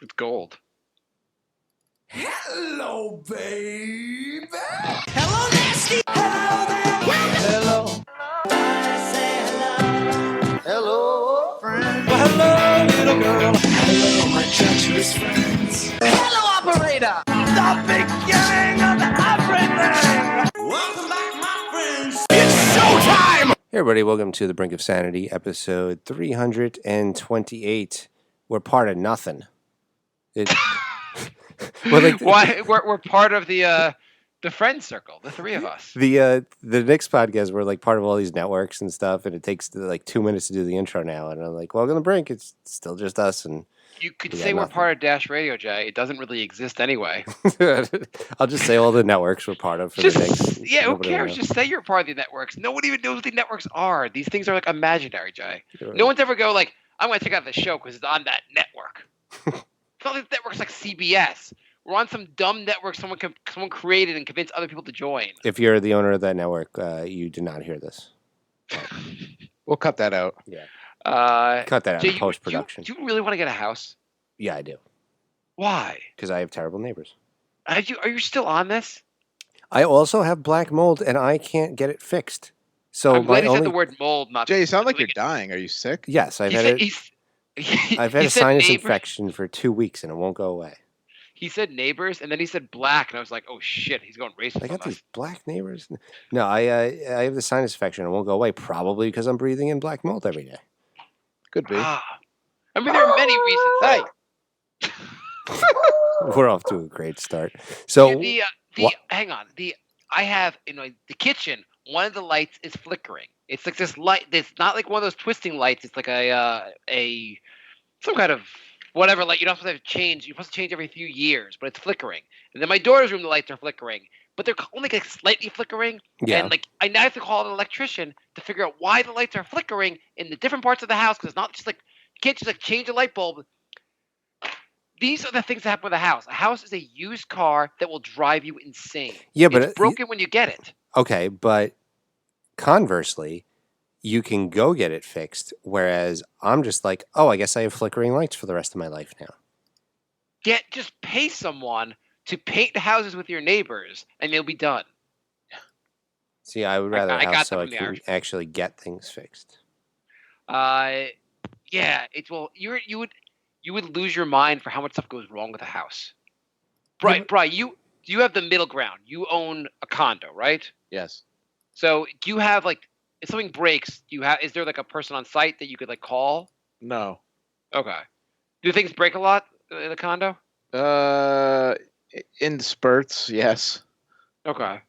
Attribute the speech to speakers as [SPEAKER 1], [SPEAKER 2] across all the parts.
[SPEAKER 1] It's gold.
[SPEAKER 2] Hello, baby. Hello, nasty. Hello there. Hello. I say hello. Hello, friend. Well, hello, little girl. Hello, my treacherous friends. Hello, operator. The beginning of everything. Welcome back, my friends. It's showtime.
[SPEAKER 3] Hey everybody, welcome to the Brink of Sanity, episode 328. We're part of nothing.
[SPEAKER 1] Why? We're part of the friend circle, the three of us.
[SPEAKER 3] The next podcast, we're like part of all these networks and stuff, and it takes like 2 minutes to do the intro now. And I'm like, welcome to Brink. It's still just us, and
[SPEAKER 1] You could say we're part of Dash Radio, Jay. It doesn't really exist anyway.
[SPEAKER 3] I'll just say all the networks we're part of for the next.
[SPEAKER 1] Yeah, who cares? Just say you're part of the networks. No one even knows what the networks are. These things are like imaginary, Jay. No one's ever go like, I'm going to check out the show because it's on that network. It's not like the network's like CBS. We're on some dumb network someone created and convinced other people to join.
[SPEAKER 3] If you're the owner of that network, you do not hear this.
[SPEAKER 4] We'll cut that out.
[SPEAKER 3] Yeah.
[SPEAKER 1] Cut
[SPEAKER 3] that out in post-production.
[SPEAKER 1] Do you really want to get a house?
[SPEAKER 3] Yeah, I do.
[SPEAKER 1] Why?
[SPEAKER 3] Because I have terrible neighbors.
[SPEAKER 1] Are you still on this?
[SPEAKER 3] I also have black mold, and I can't get it fixed. So
[SPEAKER 1] I'm glad he said the word mold, not.
[SPEAKER 4] Jay, you sound like you're dying. Are you sick?
[SPEAKER 3] Yes, I've had a sinus infection for 2 weeks, and it won't go away.
[SPEAKER 1] He said neighbors, and then he said black, and I was like, "Oh shit, he's going racist."
[SPEAKER 3] I got these black neighbors. No, I have the sinus infection. It won't go away, probably because I'm breathing in black mold every day.
[SPEAKER 4] Could be.
[SPEAKER 1] I mean, there are many reasons.
[SPEAKER 4] Hey.
[SPEAKER 3] We're off to a great start. So
[SPEAKER 1] hang on. I have the kitchen. One of the lights is flickering. It's like this light. It's not like one of those twisting lights. It's like some kind of whatever light. You're not supposed to change. You're supposed to change every few years, but it's flickering. And then my daughter's room, the lights are flickering, but they're only like slightly flickering.
[SPEAKER 3] Yeah.
[SPEAKER 1] And like I now have to call an electrician to figure out why the lights are flickering in the different parts of the house, because it's not just like you can't just like change a light bulb. These are the things that happen with a house. A house is a used car that will drive you insane.
[SPEAKER 3] Yeah, but
[SPEAKER 1] it's broken when you get it.
[SPEAKER 3] Okay, but conversely, you can go get it fixed, whereas I'm just like, oh, I guess I have flickering lights for the rest of my life now.
[SPEAKER 1] Just pay someone to paint houses with your neighbors, and they'll be done.
[SPEAKER 3] See, I would rather a house so I can actually get things fixed.
[SPEAKER 1] Yeah, you would lose your mind for how much stuff goes wrong with a house. Brian, you have the middle ground. You own a condo, right?
[SPEAKER 4] Yes.
[SPEAKER 1] So do you have like if something breaks, is there like a person on site that you could like call?
[SPEAKER 4] No.
[SPEAKER 1] Okay. Do things break a lot in the condo?
[SPEAKER 4] In spurts, yes.
[SPEAKER 1] Okay.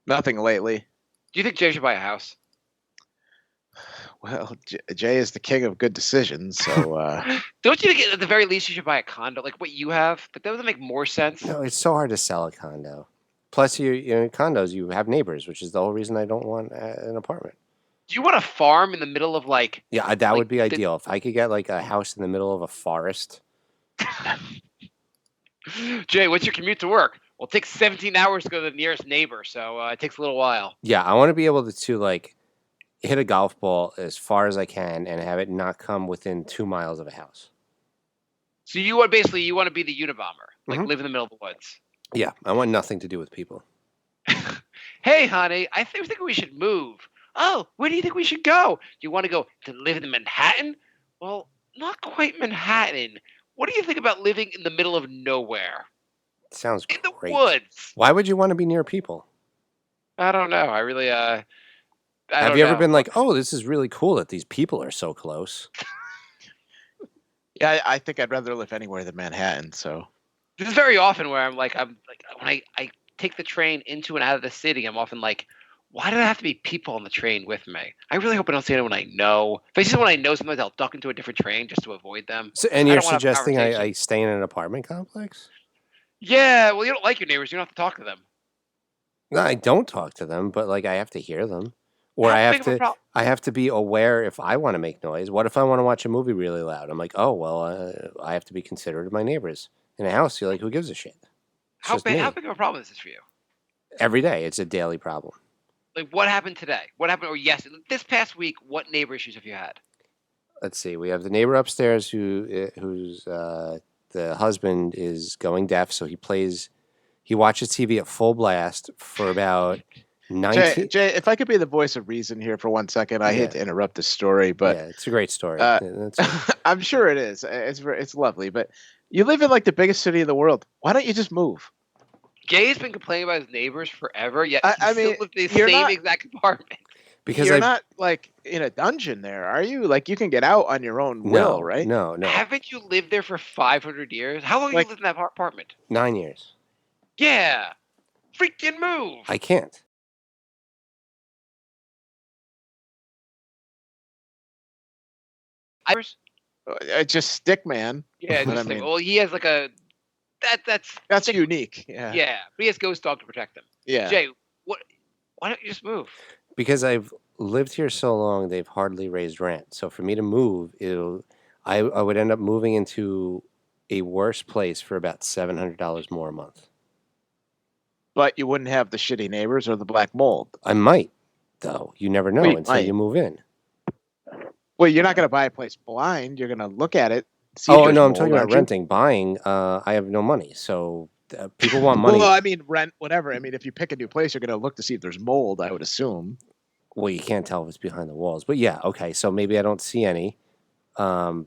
[SPEAKER 4] Nothing lately.
[SPEAKER 1] Do you think Jay should buy a house?
[SPEAKER 4] Well, Jay is the king of good decisions, so...
[SPEAKER 1] Don't you think at the very least you should buy a condo? Like what you have? Like that doesn't make more sense?
[SPEAKER 3] No, it's so hard to sell a condo. Plus, in condos, you have neighbors, which is the whole reason I don't want an apartment.
[SPEAKER 1] Do you want a farm in the middle of like...
[SPEAKER 3] Yeah, that would be ideal. If I could get like a house in the middle of a forest.
[SPEAKER 1] Jay, what's your commute to work? Well, it takes 17 hours to go to the nearest neighbor, so it takes a little while.
[SPEAKER 3] Yeah, I want to be able to like... hit a golf ball as far as I can and have it not come within 2 miles of a house.
[SPEAKER 1] So you want to be the Unabomber, like live in the middle of the woods.
[SPEAKER 3] Yeah, I want nothing to do with people.
[SPEAKER 1] Hey, honey, I think we should move. Oh, where do you think we should go? Do you want to go to live in Manhattan? Well, not quite Manhattan. What do you think about living in the middle of nowhere?
[SPEAKER 3] Sounds
[SPEAKER 1] great.
[SPEAKER 3] In
[SPEAKER 1] the woods.
[SPEAKER 3] Why would you want to be near people?
[SPEAKER 1] I don't know. I really
[SPEAKER 3] Have you ever been like, oh, this is really cool that these people are so close?
[SPEAKER 4] Yeah, I think I'd rather live anywhere than Manhattan, so.
[SPEAKER 1] This is very often where I'm like when I take the train into and out of the city, I'm often like, why do there have to be people on the train with me? I really hope I don't see anyone I know. If I see someone I know, sometimes I'll duck into a different train just to avoid them.
[SPEAKER 3] So, and you're suggesting I stay in an apartment complex?
[SPEAKER 1] Yeah, well, you don't like your neighbors. You don't have to talk to them.
[SPEAKER 3] No, I don't talk to them, but like I have to hear them. Or I have to be aware if I want to make noise. What if I want to watch a movie really loud? I'm like, oh, well, I have to be considerate of my neighbors. In a house, you're like, who gives a shit?
[SPEAKER 1] How big of a problem is this for you?
[SPEAKER 3] Every day. It's a daily problem.
[SPEAKER 1] Like, what happened today? What happened? Or this past week, what neighbor issues have you had?
[SPEAKER 3] Let's see. We have the neighbor upstairs who's the husband is going deaf, so he watches TV at full blast for about 19.
[SPEAKER 4] Jay, if I could be the voice of reason here for 1 second, I hate to interrupt the story, but
[SPEAKER 3] yeah, it's a great story.
[SPEAKER 4] I'm sure it is. It's lovely, but you live in like the biggest city in the world. Why don't you just move?
[SPEAKER 1] Jay's been complaining about his neighbors forever, yet
[SPEAKER 4] I
[SPEAKER 1] still
[SPEAKER 4] mean,
[SPEAKER 1] lives in the same exact apartment.
[SPEAKER 3] Because
[SPEAKER 4] you're not like in a dungeon there, are you? Like you can get out on your own will, right?
[SPEAKER 3] No.
[SPEAKER 1] Haven't you lived there for 500 years? How long have you lived in that apartment?
[SPEAKER 3] 9 years.
[SPEAKER 1] Yeah. Freaking move.
[SPEAKER 3] I can't.
[SPEAKER 4] Just stick man.
[SPEAKER 1] Yeah, just like, well, he has like a
[SPEAKER 4] that's unique. Yeah.
[SPEAKER 1] Yeah, but he has ghost dog to protect him.
[SPEAKER 4] Yeah.
[SPEAKER 1] Jay, why don't you just move?
[SPEAKER 3] Because I've lived here so long, they've hardly raised rent. So for me to move, I would end up moving into a worse place for about $700 more a month.
[SPEAKER 4] But you wouldn't have the shitty neighbors or the black mold.
[SPEAKER 3] I might, though. You never know until you move in.
[SPEAKER 4] Well, you're not going to buy a place blind. You're going to look at it.
[SPEAKER 3] Oh, no, I'm talking about renting. Buying, I have no money. So people want money.
[SPEAKER 4] Well, I mean, rent, whatever. I mean, if you pick a new place, you're going to look to see if there's mold, I would assume.
[SPEAKER 3] Well, you can't tell if it's behind the walls. But yeah, okay. So maybe I don't see any. But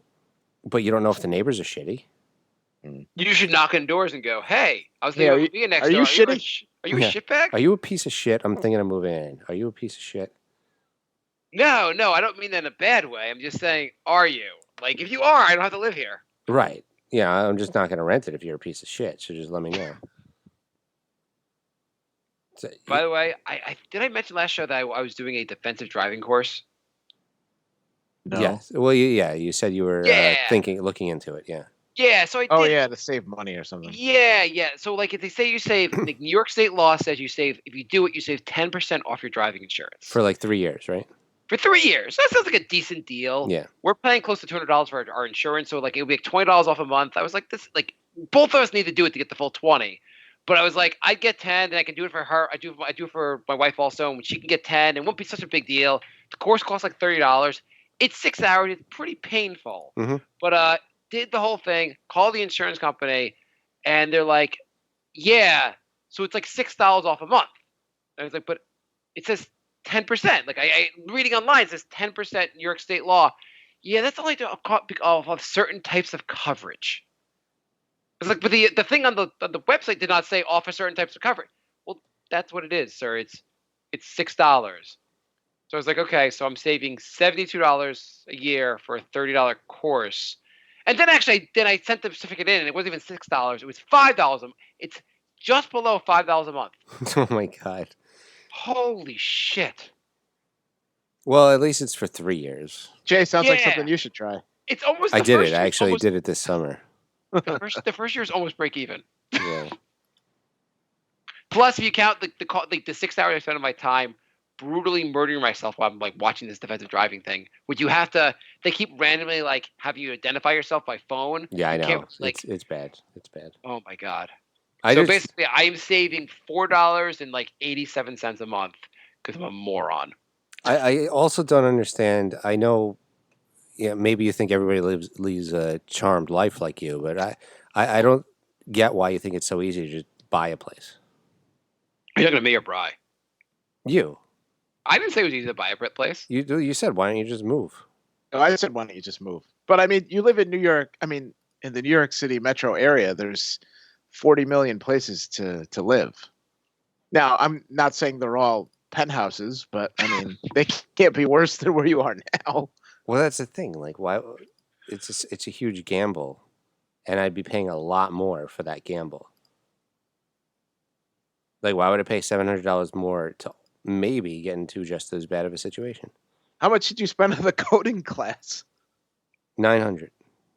[SPEAKER 3] you don't know if the neighbors are shitty.
[SPEAKER 1] You should knock on doors and go, hey, I was thinking of being next door.
[SPEAKER 4] Are you shitty?
[SPEAKER 1] Are you a shitbag?
[SPEAKER 3] Are you a piece of shit? I'm thinking of moving in. Are you a piece of shit?
[SPEAKER 1] No, I don't mean that in a bad way. I'm just saying, are you? Like, if you are, I don't have to live here.
[SPEAKER 3] Right. Yeah, I'm just not going to rent it if you're a piece of shit. So just let me know. So,
[SPEAKER 1] by the way, did I mention last show that I was doing a defensive driving course?
[SPEAKER 3] No. Yes. Well, you said you were looking into it. Yeah.
[SPEAKER 1] Yeah, so I did.
[SPEAKER 4] Oh, yeah, to save money or something.
[SPEAKER 1] Yeah. So, like, if they say you save, like, New York State law says you save, if you do it, you save 10% off your driving insurance.
[SPEAKER 3] For like 3 years, right?
[SPEAKER 1] For 3 years. That sounds like a decent deal.
[SPEAKER 3] Yeah.
[SPEAKER 1] We're paying close to $200 for our insurance, so, like, it would be like $20 off a month. I was like, both of us need to do it to get the full 20. But I was like, I'd get 10, and I can do it for her. I do it for my wife also, and she can get 10. It won't be such a big deal. The course costs like $30. It's 6 hours. It's pretty painful.
[SPEAKER 3] Mm-hmm.
[SPEAKER 1] But did the whole thing, called the insurance company, and they're like, yeah, so it's like $6 off a month. And I was like, but it says 10%. Like I reading online, it says 10% New York State law. Yeah, that's only of certain types of coverage. It's like, but the thing on the website did not say offer certain types of coverage. Well, that's what it is, sir. It's $6. So I was like, okay, so I'm saving $72 a year for a $30 course. And then actually, I sent the certificate in, and it wasn't even $6. It was $5. It's just below $5 a month.
[SPEAKER 3] Oh my God!
[SPEAKER 1] Holy shit!
[SPEAKER 3] Well, at least it's for 3 years.
[SPEAKER 4] Jay, sounds like something you should try.
[SPEAKER 1] It's almost.
[SPEAKER 3] I did it. I actually did it this summer.
[SPEAKER 1] The first year is almost break even.
[SPEAKER 3] Yeah.
[SPEAKER 1] Plus, if you count the 6 hours I spent on my time brutally murdering myself while I'm like watching this defensive driving thing, which you have to. They keep randomly like have you identify yourself by phone.
[SPEAKER 3] Yeah, I know. It's bad. It's bad.
[SPEAKER 1] Oh my God. Basically, I am saving $4.87 a month because I'm a moron.
[SPEAKER 3] I also don't understand. I know, maybe you think everybody leads a charmed life like you, but I don't get why you think it's so easy to just buy a place.
[SPEAKER 1] You're not going to me or Bry.
[SPEAKER 3] You.
[SPEAKER 1] I didn't say it was easy to buy a place.
[SPEAKER 3] You said, why don't you just move?
[SPEAKER 4] No, I said, why don't you just move? But I mean, you live in New York. I mean, in the New York City metro area, there's 40 million places to live. Now, I'm not saying they're all penthouses, but I mean, they can't be worse than where you are now.
[SPEAKER 3] Well, that's the thing. Like, why? It's a huge gamble, and I'd be paying a lot more for that gamble. Like, why would I pay $700 more to maybe get into just as bad of a situation?
[SPEAKER 4] How much did you spend on the coding class?
[SPEAKER 3] $900,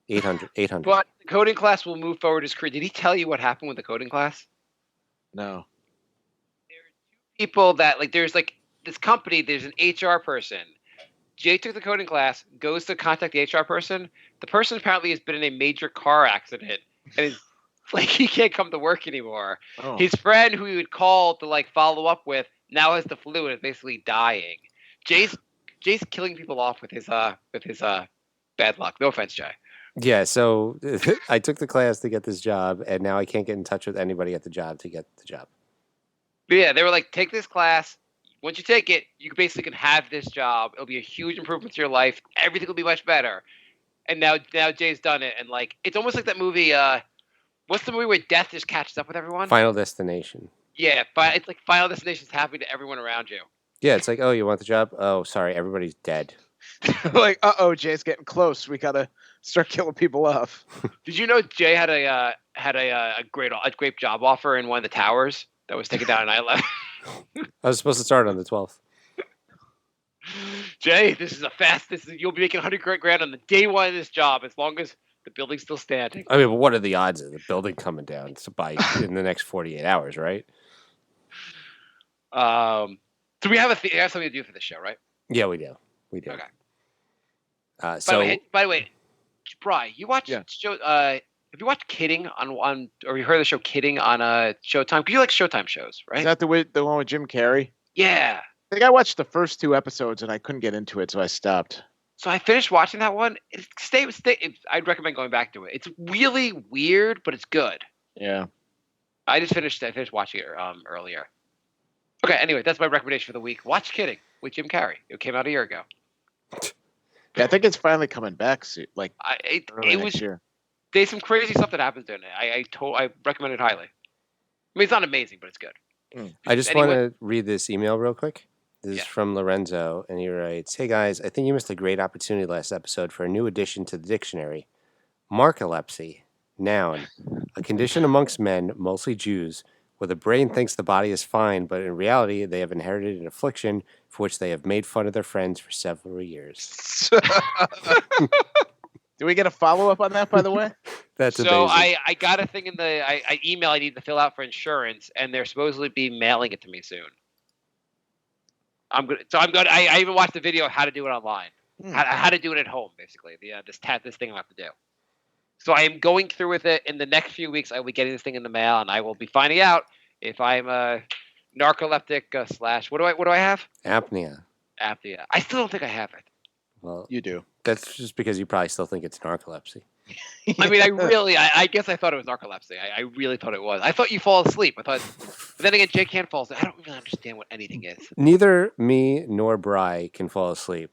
[SPEAKER 3] $800.
[SPEAKER 1] But the coding class will move forward his career. Did he tell you what happened with the coding class?
[SPEAKER 4] No.
[SPEAKER 1] There are two people that, like, there's, like, this company, there's an HR person. Jay took the coding class, goes to contact the HR person. The person apparently has been in a major car accident and is, like, he can't come to work anymore. Oh. His friend who he would call to, like, follow up with now has the flu and is basically dying. Jay's killing people off with his bad luck. No offense, Jay.
[SPEAKER 3] Yeah, so I took the class to get this job, and now I can't get in touch with anybody at the job to get the job.
[SPEAKER 1] But yeah, they were like, take this class. Once you take it, you basically can have this job. It'll be a huge improvement to your life. Everything will be much better. And now Jay's done it, and like it's almost like that movie. What's the movie where death just catches up with everyone?
[SPEAKER 3] Final Destination.
[SPEAKER 1] Yeah, it's like Final Destination's happening to everyone around you.
[SPEAKER 3] Yeah, it's like, oh, you want the job? Oh, sorry, everybody's dead.
[SPEAKER 4] Like, Jay's getting close. We gotta start killing people off.
[SPEAKER 1] Did you know Jay had a great job offer in one of the towers that was taken down on 9/11?
[SPEAKER 3] I was supposed to start on the 12th.
[SPEAKER 1] Jay, you'll be making $100 grand on the day one of this job as long as the building's still standing.
[SPEAKER 3] I mean, but what are the odds of the building coming down in the next 48 hours, right?
[SPEAKER 1] So we have something to do for this show, right?
[SPEAKER 3] Yeah, we do. We do.
[SPEAKER 1] Okay.
[SPEAKER 3] By
[SPEAKER 1] the way, Bri, you watch show? Have you watched Kidding on or you heard the show Kidding on Showtime? Because you like Showtime shows, right?
[SPEAKER 4] Is that the one with Jim Carrey?
[SPEAKER 1] Yeah.
[SPEAKER 4] I think I watched the first 2 episodes and I couldn't get into it, so I stopped.
[SPEAKER 1] So I finished watching that one. I'd recommend going back to it. It's really weird, but it's good.
[SPEAKER 4] Yeah.
[SPEAKER 1] I finished watching it earlier. Okay, anyway, that's my recommendation for the week. Watch Kidding with Jim Carrey. It came out a year ago.
[SPEAKER 4] Yeah, I think it's finally coming back soon. Like
[SPEAKER 1] it was next year. There's some crazy stuff that happens in it. I recommend it highly. I mean, it's not amazing, but it's good.
[SPEAKER 3] I just want to read this email real quick. This is from Lorenzo, and he writes, "Hey guys, I think you missed a great opportunity last episode for a new addition to the dictionary. Marcolepsy, noun, a condition amongst men, mostly Jews, where the brain thinks the body is fine, but in reality they have inherited an affliction for which they have made fun of their friends for several years."
[SPEAKER 4] Do we get a follow-up on that, by the way?
[SPEAKER 3] That's
[SPEAKER 1] so
[SPEAKER 3] amazing.
[SPEAKER 1] I got a thing in the email I need to fill out for insurance, and they're supposedly be mailing it to me soon. I even watched the video of how to do it online, how to do it at home, basically. This thing I have to do. So I am going through with it. In the next few weeks, I will be getting this thing in the mail, and I will be finding out if I'm a narcoleptic / what do I have?
[SPEAKER 3] Apnea.
[SPEAKER 1] Apnea. I still don't think I have it.
[SPEAKER 3] Well,
[SPEAKER 4] you do.
[SPEAKER 3] That's just because you probably still think it's narcolepsy.
[SPEAKER 1] I mean, I guess I thought it was narcolepsy. I really thought it was. I thought you fall asleep. But then again, Jay can't fall asleep. I don't really understand what anything is.
[SPEAKER 3] Neither me nor Bri can fall asleep,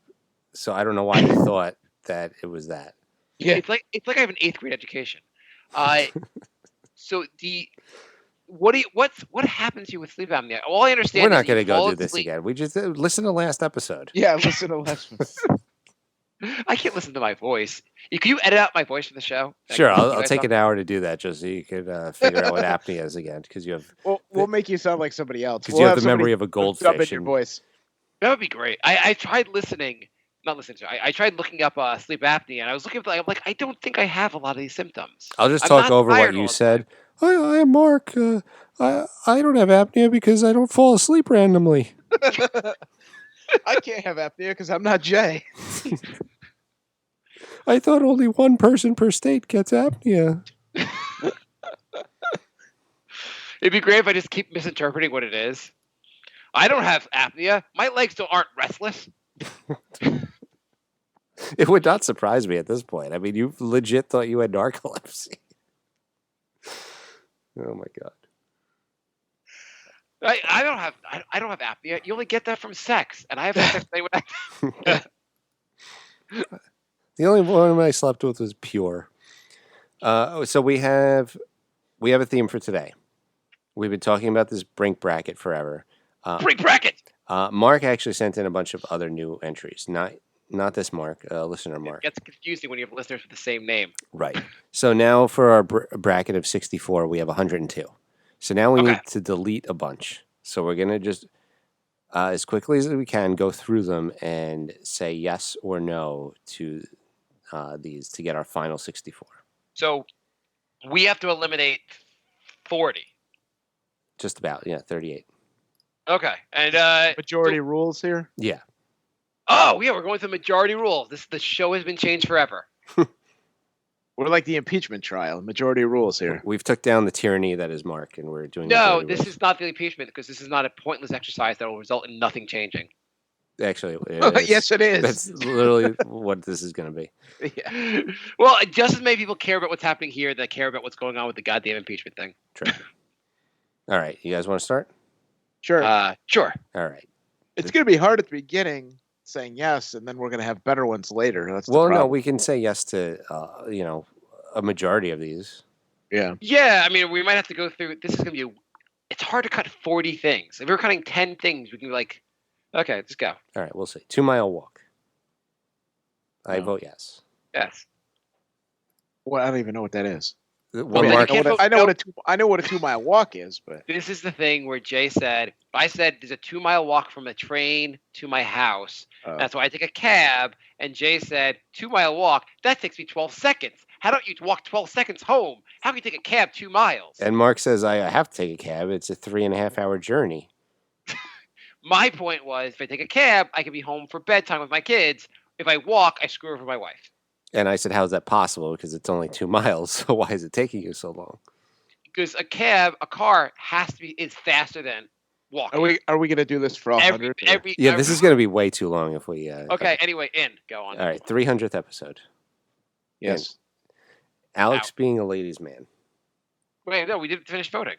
[SPEAKER 3] so I don't know why you thought that it was that.
[SPEAKER 1] Yeah, it's like I have an 8th grade education. So what happens to you with sleep apnea? All I understand.
[SPEAKER 3] We're not going to go do this again. We just listen to last episode.
[SPEAKER 4] Yeah, listen to last episode.
[SPEAKER 1] I can't listen to my voice. Can you edit out my voice for the show?
[SPEAKER 3] Sure, I'll take an hour to do that just so you can figure out what apnea is again, because you have.
[SPEAKER 4] We'll make you sound like somebody else.
[SPEAKER 3] Because you have the memory of a goldfish.
[SPEAKER 4] Dub in your voice.
[SPEAKER 1] That would be great. I tried listening. Not listening to. I tried looking up sleep apnea, and I was looking at. I'm like, I don't think I have a lot of these symptoms.
[SPEAKER 3] I'll just talk over what you said. Hi, I'm Mark. I don't have apnea because I don't fall asleep randomly.
[SPEAKER 4] I can't have apnea because I'm not Jay.
[SPEAKER 3] I thought only one person per state gets apnea.
[SPEAKER 1] It'd be great if I just keep misinterpreting what it is. I don't have apnea. My legs still aren't restless.
[SPEAKER 3] It would not surprise me at this point. I mean, you legit thought you had narcolepsy. Oh my god.
[SPEAKER 1] I don't have apnea. You only get that from sex, and I have sex with.
[SPEAKER 3] The only one I slept with was pure. So we have a theme for today. We've been talking about this Brink Bracket forever.
[SPEAKER 1] Brink Bracket.
[SPEAKER 3] Marc actually sent in a bunch of other new entries. Not this Marc, listener Marc.
[SPEAKER 1] It gets confusing when you have listeners with the same name.
[SPEAKER 3] Right. So now for our bracket of 64, we have 102. So now we need to delete a bunch. So we're going to just, as quickly as we can, go through them and say yes or no to these to get our final 64.
[SPEAKER 1] So we have to eliminate 40.
[SPEAKER 3] Just about, 38.
[SPEAKER 1] Okay. And
[SPEAKER 4] majority rules here?
[SPEAKER 3] Yeah.
[SPEAKER 1] Oh, yeah, we're going to the majority rules. The show has been changed forever.
[SPEAKER 4] We're like the impeachment trial. Majority rules here.
[SPEAKER 3] We've took down the tyranny that is Marc, and we're doing.
[SPEAKER 1] No, this is not the impeachment because this is not a pointless exercise that will result in nothing changing.
[SPEAKER 3] Actually,
[SPEAKER 4] yes, it is.
[SPEAKER 3] That's literally what this is going to be.
[SPEAKER 4] Yeah.
[SPEAKER 1] Well, just as many people care about what's happening here that care about what's going on with the goddamn impeachment thing.
[SPEAKER 3] True. All right. You guys want to start?
[SPEAKER 4] Sure.
[SPEAKER 1] Sure.
[SPEAKER 3] All right.
[SPEAKER 4] It's going to be hard at the beginning saying yes, and then we're going to have better ones later. That's
[SPEAKER 3] Well,
[SPEAKER 4] the problem.
[SPEAKER 3] no, we can say yes to, a majority of these.
[SPEAKER 4] Yeah.
[SPEAKER 1] Yeah, I mean, we might have to go through. This is going to be. It's hard to cut 40 things. If we're cutting 10 things, we can be like, okay, let's go.
[SPEAKER 3] All right. We'll see. 2 Mile Walk. I
[SPEAKER 4] No.
[SPEAKER 3] vote yes.
[SPEAKER 1] Yes.
[SPEAKER 4] Well, I don't even know what that is.
[SPEAKER 3] Well,
[SPEAKER 1] then
[SPEAKER 3] Mark,
[SPEAKER 1] you can't
[SPEAKER 4] I know what a 2 mile walk is, but
[SPEAKER 1] This is the thing where Jay said, I said there's a 2 mile walk from the train to my house. That's why I take a cab. And Jay said, 2 mile walk, that takes me 12 seconds. How don't you walk 12 seconds home? How can you take a cab 2 miles?
[SPEAKER 3] and Mark says I have to take a cab. It's a 3.5 hour journey.
[SPEAKER 1] My point was, if I take a cab, I can be home for bedtime with my kids. If I walk, I screw over my wife.
[SPEAKER 3] And I said, how's that possible? Because it's only 2 miles. So why is it taking you so long?
[SPEAKER 1] Because a car is faster than walking.
[SPEAKER 4] are we going to do this for all 100?
[SPEAKER 3] This is going to be way too long if we.
[SPEAKER 1] Okay. Anyway, go on.
[SPEAKER 3] All right. 300th episode.
[SPEAKER 4] Yes.
[SPEAKER 3] Alex being a ladies' man.
[SPEAKER 1] Wait, no, we didn't finish voting.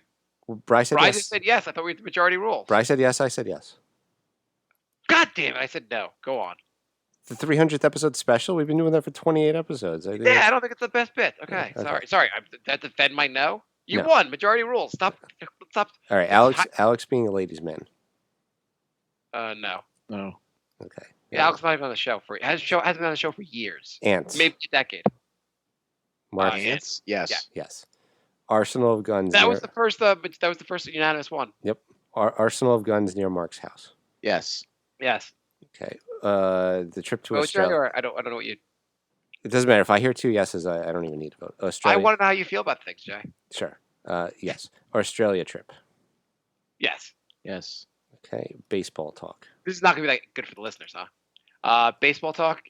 [SPEAKER 3] Bryce said
[SPEAKER 1] Bryce
[SPEAKER 3] yes.
[SPEAKER 1] said yes. I thought we had the majority rule.
[SPEAKER 3] Bryce said yes. I said yes.
[SPEAKER 1] God damn it! I said no. Go on.
[SPEAKER 3] The 300th episode special. We've been doing that for 28 episodes. I
[SPEAKER 1] don't think it's the best bit. Okay,
[SPEAKER 3] Yeah, okay.
[SPEAKER 1] sorry. I defend my no. You
[SPEAKER 3] No.
[SPEAKER 1] won. Majority rules. Stop.
[SPEAKER 3] All right, Alex being a ladies' man.
[SPEAKER 1] No.
[SPEAKER 4] No.
[SPEAKER 3] Okay.
[SPEAKER 1] Yeah, Alex not even on the show hasn't been on the show for years.
[SPEAKER 3] Ants.
[SPEAKER 1] Maybe a decade.
[SPEAKER 3] Mark.
[SPEAKER 4] Ants? Yes.
[SPEAKER 1] Yeah.
[SPEAKER 3] Yes. Arsenal of guns.
[SPEAKER 1] That was the first. That was the first unanimous one.
[SPEAKER 3] Yep. Arsenal of guns near Mark's house.
[SPEAKER 4] Yes.
[SPEAKER 1] Yes.
[SPEAKER 3] Okay. The trip to Australia.
[SPEAKER 1] Or I don't know what you.
[SPEAKER 3] It doesn't matter if I hear 2 yeses. I don't even need to vote. Australia.
[SPEAKER 1] I want to know how you feel about things, Jay.
[SPEAKER 3] Sure. Yes. Australia trip.
[SPEAKER 1] Yes.
[SPEAKER 4] Yes.
[SPEAKER 3] Okay. Baseball talk.
[SPEAKER 1] This is not gonna be that good for the listeners, huh? Baseball talk.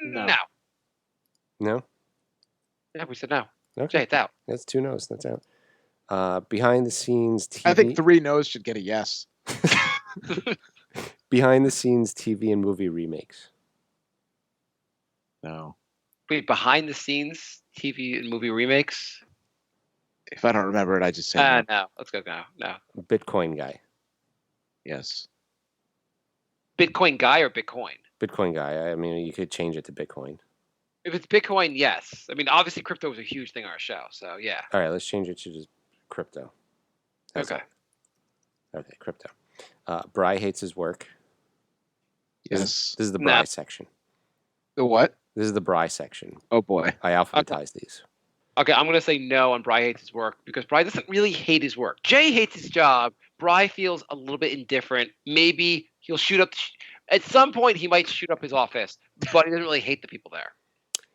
[SPEAKER 4] No.
[SPEAKER 3] No.
[SPEAKER 1] Yeah, we said no.
[SPEAKER 3] Okay.
[SPEAKER 1] Jay, it's out.
[SPEAKER 3] That's 2 no's. That's out. Behind the scenes TV.
[SPEAKER 4] I think 3 no's should get a yes.
[SPEAKER 3] Behind the scenes TV and movie remakes.
[SPEAKER 4] No.
[SPEAKER 1] Wait, behind the scenes TV and movie remakes?
[SPEAKER 4] If I don't remember it, I just say no.
[SPEAKER 1] No. Let's go now. No.
[SPEAKER 3] Bitcoin guy.
[SPEAKER 4] Yes.
[SPEAKER 1] Bitcoin guy or Bitcoin?
[SPEAKER 3] Bitcoin guy. I mean, you could change it to Bitcoin.
[SPEAKER 1] If it's Bitcoin, yes. I mean, obviously, crypto was a huge thing on our show, so yeah.
[SPEAKER 3] All right, let's change it to just crypto. How's
[SPEAKER 1] Okay.
[SPEAKER 3] that? Okay, crypto. Bry hates his work.
[SPEAKER 4] Yes.
[SPEAKER 3] This is the
[SPEAKER 1] No.
[SPEAKER 3] Bry section.
[SPEAKER 4] The what?
[SPEAKER 3] This is the Bry section.
[SPEAKER 4] Oh, boy.
[SPEAKER 3] I alphabetize these.
[SPEAKER 1] Okay, I'm going to say no on Bry hates his work because Bry doesn't really hate his work. Jay hates his job. Bry feels a little bit indifferent. Maybe he'll shoot up. At some point, he might shoot up his office, but he doesn't really hate the people there.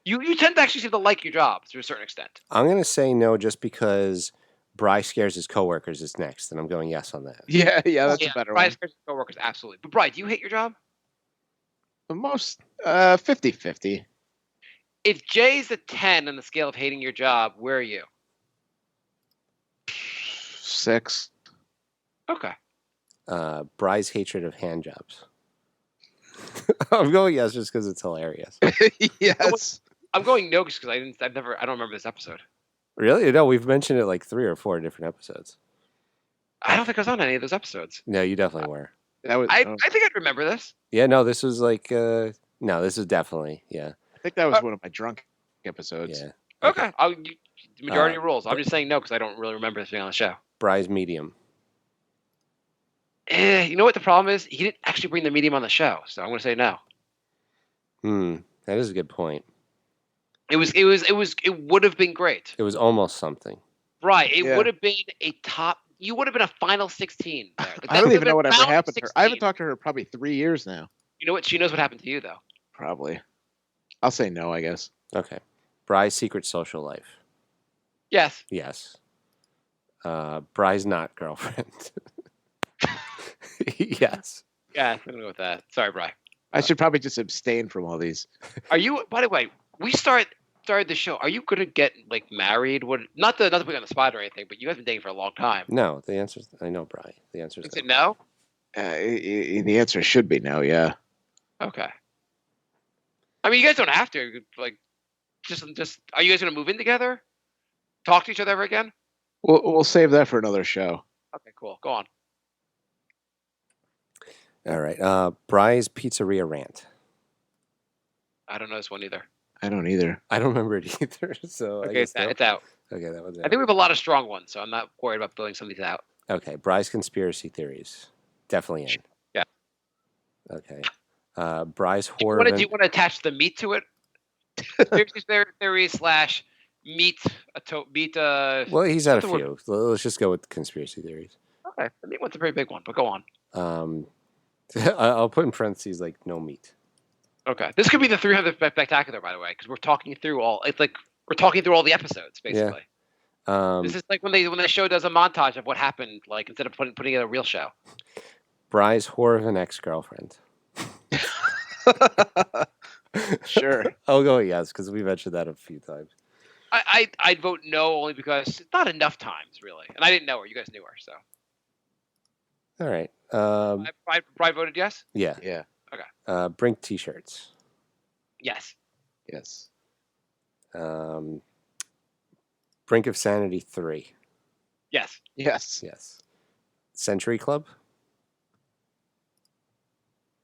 [SPEAKER 1] You tend to actually seem to like your job to a certain extent.
[SPEAKER 3] I'm going to say no just because Bry scares his coworkers is next, and I'm going yes on that.
[SPEAKER 4] Yeah, that's a better
[SPEAKER 1] Bry
[SPEAKER 4] one.
[SPEAKER 1] scares his coworkers, absolutely. But Bry, do you hate your job?
[SPEAKER 4] The most 50-50.
[SPEAKER 1] If Jay's a 10 on the scale of hating your job, where are you?
[SPEAKER 4] 6.
[SPEAKER 1] Okay.
[SPEAKER 3] Bry's hatred of hand jobs. I'm going yes just because it's hilarious.
[SPEAKER 4] Yes.
[SPEAKER 1] I'm going no because I don't remember this episode.
[SPEAKER 3] Really? No, we've mentioned it like 3 or 4 different episodes.
[SPEAKER 1] I don't think I was on any of those episodes.
[SPEAKER 3] No, you definitely were.
[SPEAKER 4] That was.
[SPEAKER 1] I think I'd remember this.
[SPEAKER 3] Yeah, no, this was like, no, this is definitely, yeah.
[SPEAKER 4] I think that was one of my drunk episodes.
[SPEAKER 3] Yeah.
[SPEAKER 1] Okay. Majority rules. I'm just saying no because I don't really remember this being on the show.
[SPEAKER 3] Bry's medium.
[SPEAKER 1] You know what the problem is? He didn't actually bring the medium on the show, so I'm going to say no.
[SPEAKER 3] That is a good point.
[SPEAKER 1] It would have been great.
[SPEAKER 3] It was almost something.
[SPEAKER 1] Right. It
[SPEAKER 4] Yeah.
[SPEAKER 1] would have been a top. You would have been a final 16 there. Like,
[SPEAKER 4] I
[SPEAKER 1] that
[SPEAKER 4] don't
[SPEAKER 1] would
[SPEAKER 4] even
[SPEAKER 1] have
[SPEAKER 4] know what
[SPEAKER 1] been
[SPEAKER 4] ever
[SPEAKER 1] round
[SPEAKER 4] happened to her. I haven't
[SPEAKER 1] 16.
[SPEAKER 4] talked to her probably 3 years now.
[SPEAKER 1] You know what? She knows what happened to you, though.
[SPEAKER 4] Probably. I'll say no, I guess.
[SPEAKER 3] Okay. Bry's secret social life.
[SPEAKER 1] Yes.
[SPEAKER 3] Yes. Bry's not girlfriend. Yes.
[SPEAKER 1] Yeah, I'm going to go with that. Sorry, Bri.
[SPEAKER 4] I should probably just abstain from all these.
[SPEAKER 1] Are you, by the way, we started the show. Are you going to get, like, married? Not to put you on the spot or anything, but you guys been dating for a long time.
[SPEAKER 3] No, the answer's, I know, Bry. The answer's
[SPEAKER 1] Is it no?
[SPEAKER 4] The answer should be no. Yeah.
[SPEAKER 1] Okay. I mean, you guys don't have to. Like, just. Are you guys gonna move in together? Talk to each other ever again?
[SPEAKER 4] We'll save that for another show.
[SPEAKER 1] Okay, cool. Go on.
[SPEAKER 3] All right. Bry's Pizzeria Rant.
[SPEAKER 1] I don't know this one either.
[SPEAKER 4] I don't either.
[SPEAKER 3] I don't remember it either. So
[SPEAKER 1] Okay, it's out.
[SPEAKER 3] Okay, that was it.
[SPEAKER 1] I think we have a lot of strong ones, so I'm not worried about building some of these out.
[SPEAKER 3] Okay, Bry's Conspiracy Theories. Definitely in.
[SPEAKER 1] Yeah.
[SPEAKER 3] Okay. Bry's Horror.
[SPEAKER 1] Do you want to attach the meat to it? Theory slash meat.
[SPEAKER 3] Well, he's had a few. Let's just go with conspiracy theories.
[SPEAKER 1] Okay, the meat one's a very big one, but go on.
[SPEAKER 3] I'll put in parentheses like no meat.
[SPEAKER 1] Okay, this could be the 300th spectacular, by the way, because we're talking through all. It's like we're talking through all the episodes, basically.
[SPEAKER 3] Yeah.
[SPEAKER 1] This is like when the show does a montage of what happened, like instead of putting it a real show.
[SPEAKER 3] Bry's Horror of an Ex-Girlfriend.
[SPEAKER 4] Sure.
[SPEAKER 3] I'll go yes, because we mentioned that a few times.
[SPEAKER 1] I'd vote no only because it's not enough times, really. And I didn't know her. You guys knew her, so.
[SPEAKER 3] All right.
[SPEAKER 1] Bri voted yes?
[SPEAKER 3] Yeah.
[SPEAKER 4] Yeah.
[SPEAKER 1] Okay.
[SPEAKER 3] Brink T-shirts.
[SPEAKER 1] Yes.
[SPEAKER 4] Yes.
[SPEAKER 3] Brink of Sanity 3.
[SPEAKER 1] Yes.
[SPEAKER 4] Yes.
[SPEAKER 3] Yes. Century Club.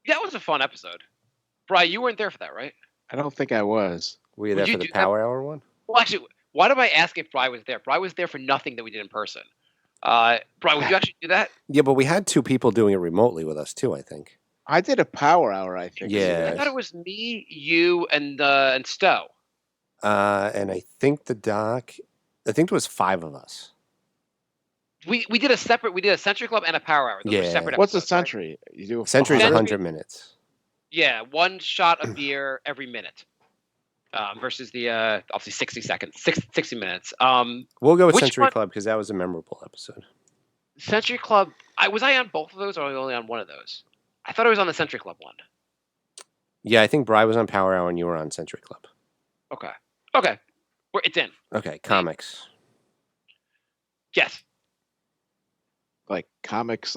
[SPEAKER 1] That was a fun episode. Bri, you weren't there for that, right?
[SPEAKER 4] I don't think I was.
[SPEAKER 3] Were you there for the Power Hour one?
[SPEAKER 1] Well, actually, why did I ask if Bri was there? Bri was there for nothing that we did in person. Bri, would you actually do that?
[SPEAKER 3] Yeah, but we had two people doing it remotely with us too, I think.
[SPEAKER 4] I did a Power Hour, I think.
[SPEAKER 3] Yeah.
[SPEAKER 1] I thought it was me, you, and Stowe.
[SPEAKER 3] And I think I think there was 5 of us.
[SPEAKER 1] We did a Century Club and a Power Hour. Those were separate
[SPEAKER 4] What's a
[SPEAKER 1] episodes,
[SPEAKER 4] century?
[SPEAKER 1] Right?
[SPEAKER 4] You do
[SPEAKER 3] Century's
[SPEAKER 1] 100?
[SPEAKER 3] 100 minutes.
[SPEAKER 1] Yeah, one shot of beer every minute. Versus the obviously 60 seconds, 60 minutes.
[SPEAKER 3] We'll go with
[SPEAKER 1] which
[SPEAKER 3] Century
[SPEAKER 1] one?
[SPEAKER 3] Club because that was a memorable episode.
[SPEAKER 1] Century Club. Was I on both of those or only on one of those? I thought I was on the Century Club one.
[SPEAKER 3] Yeah, I think Bri was on Power Hour and you were on Century Club.
[SPEAKER 1] Okay. It's in.
[SPEAKER 3] Okay, comics.
[SPEAKER 1] Yes.
[SPEAKER 4] like comics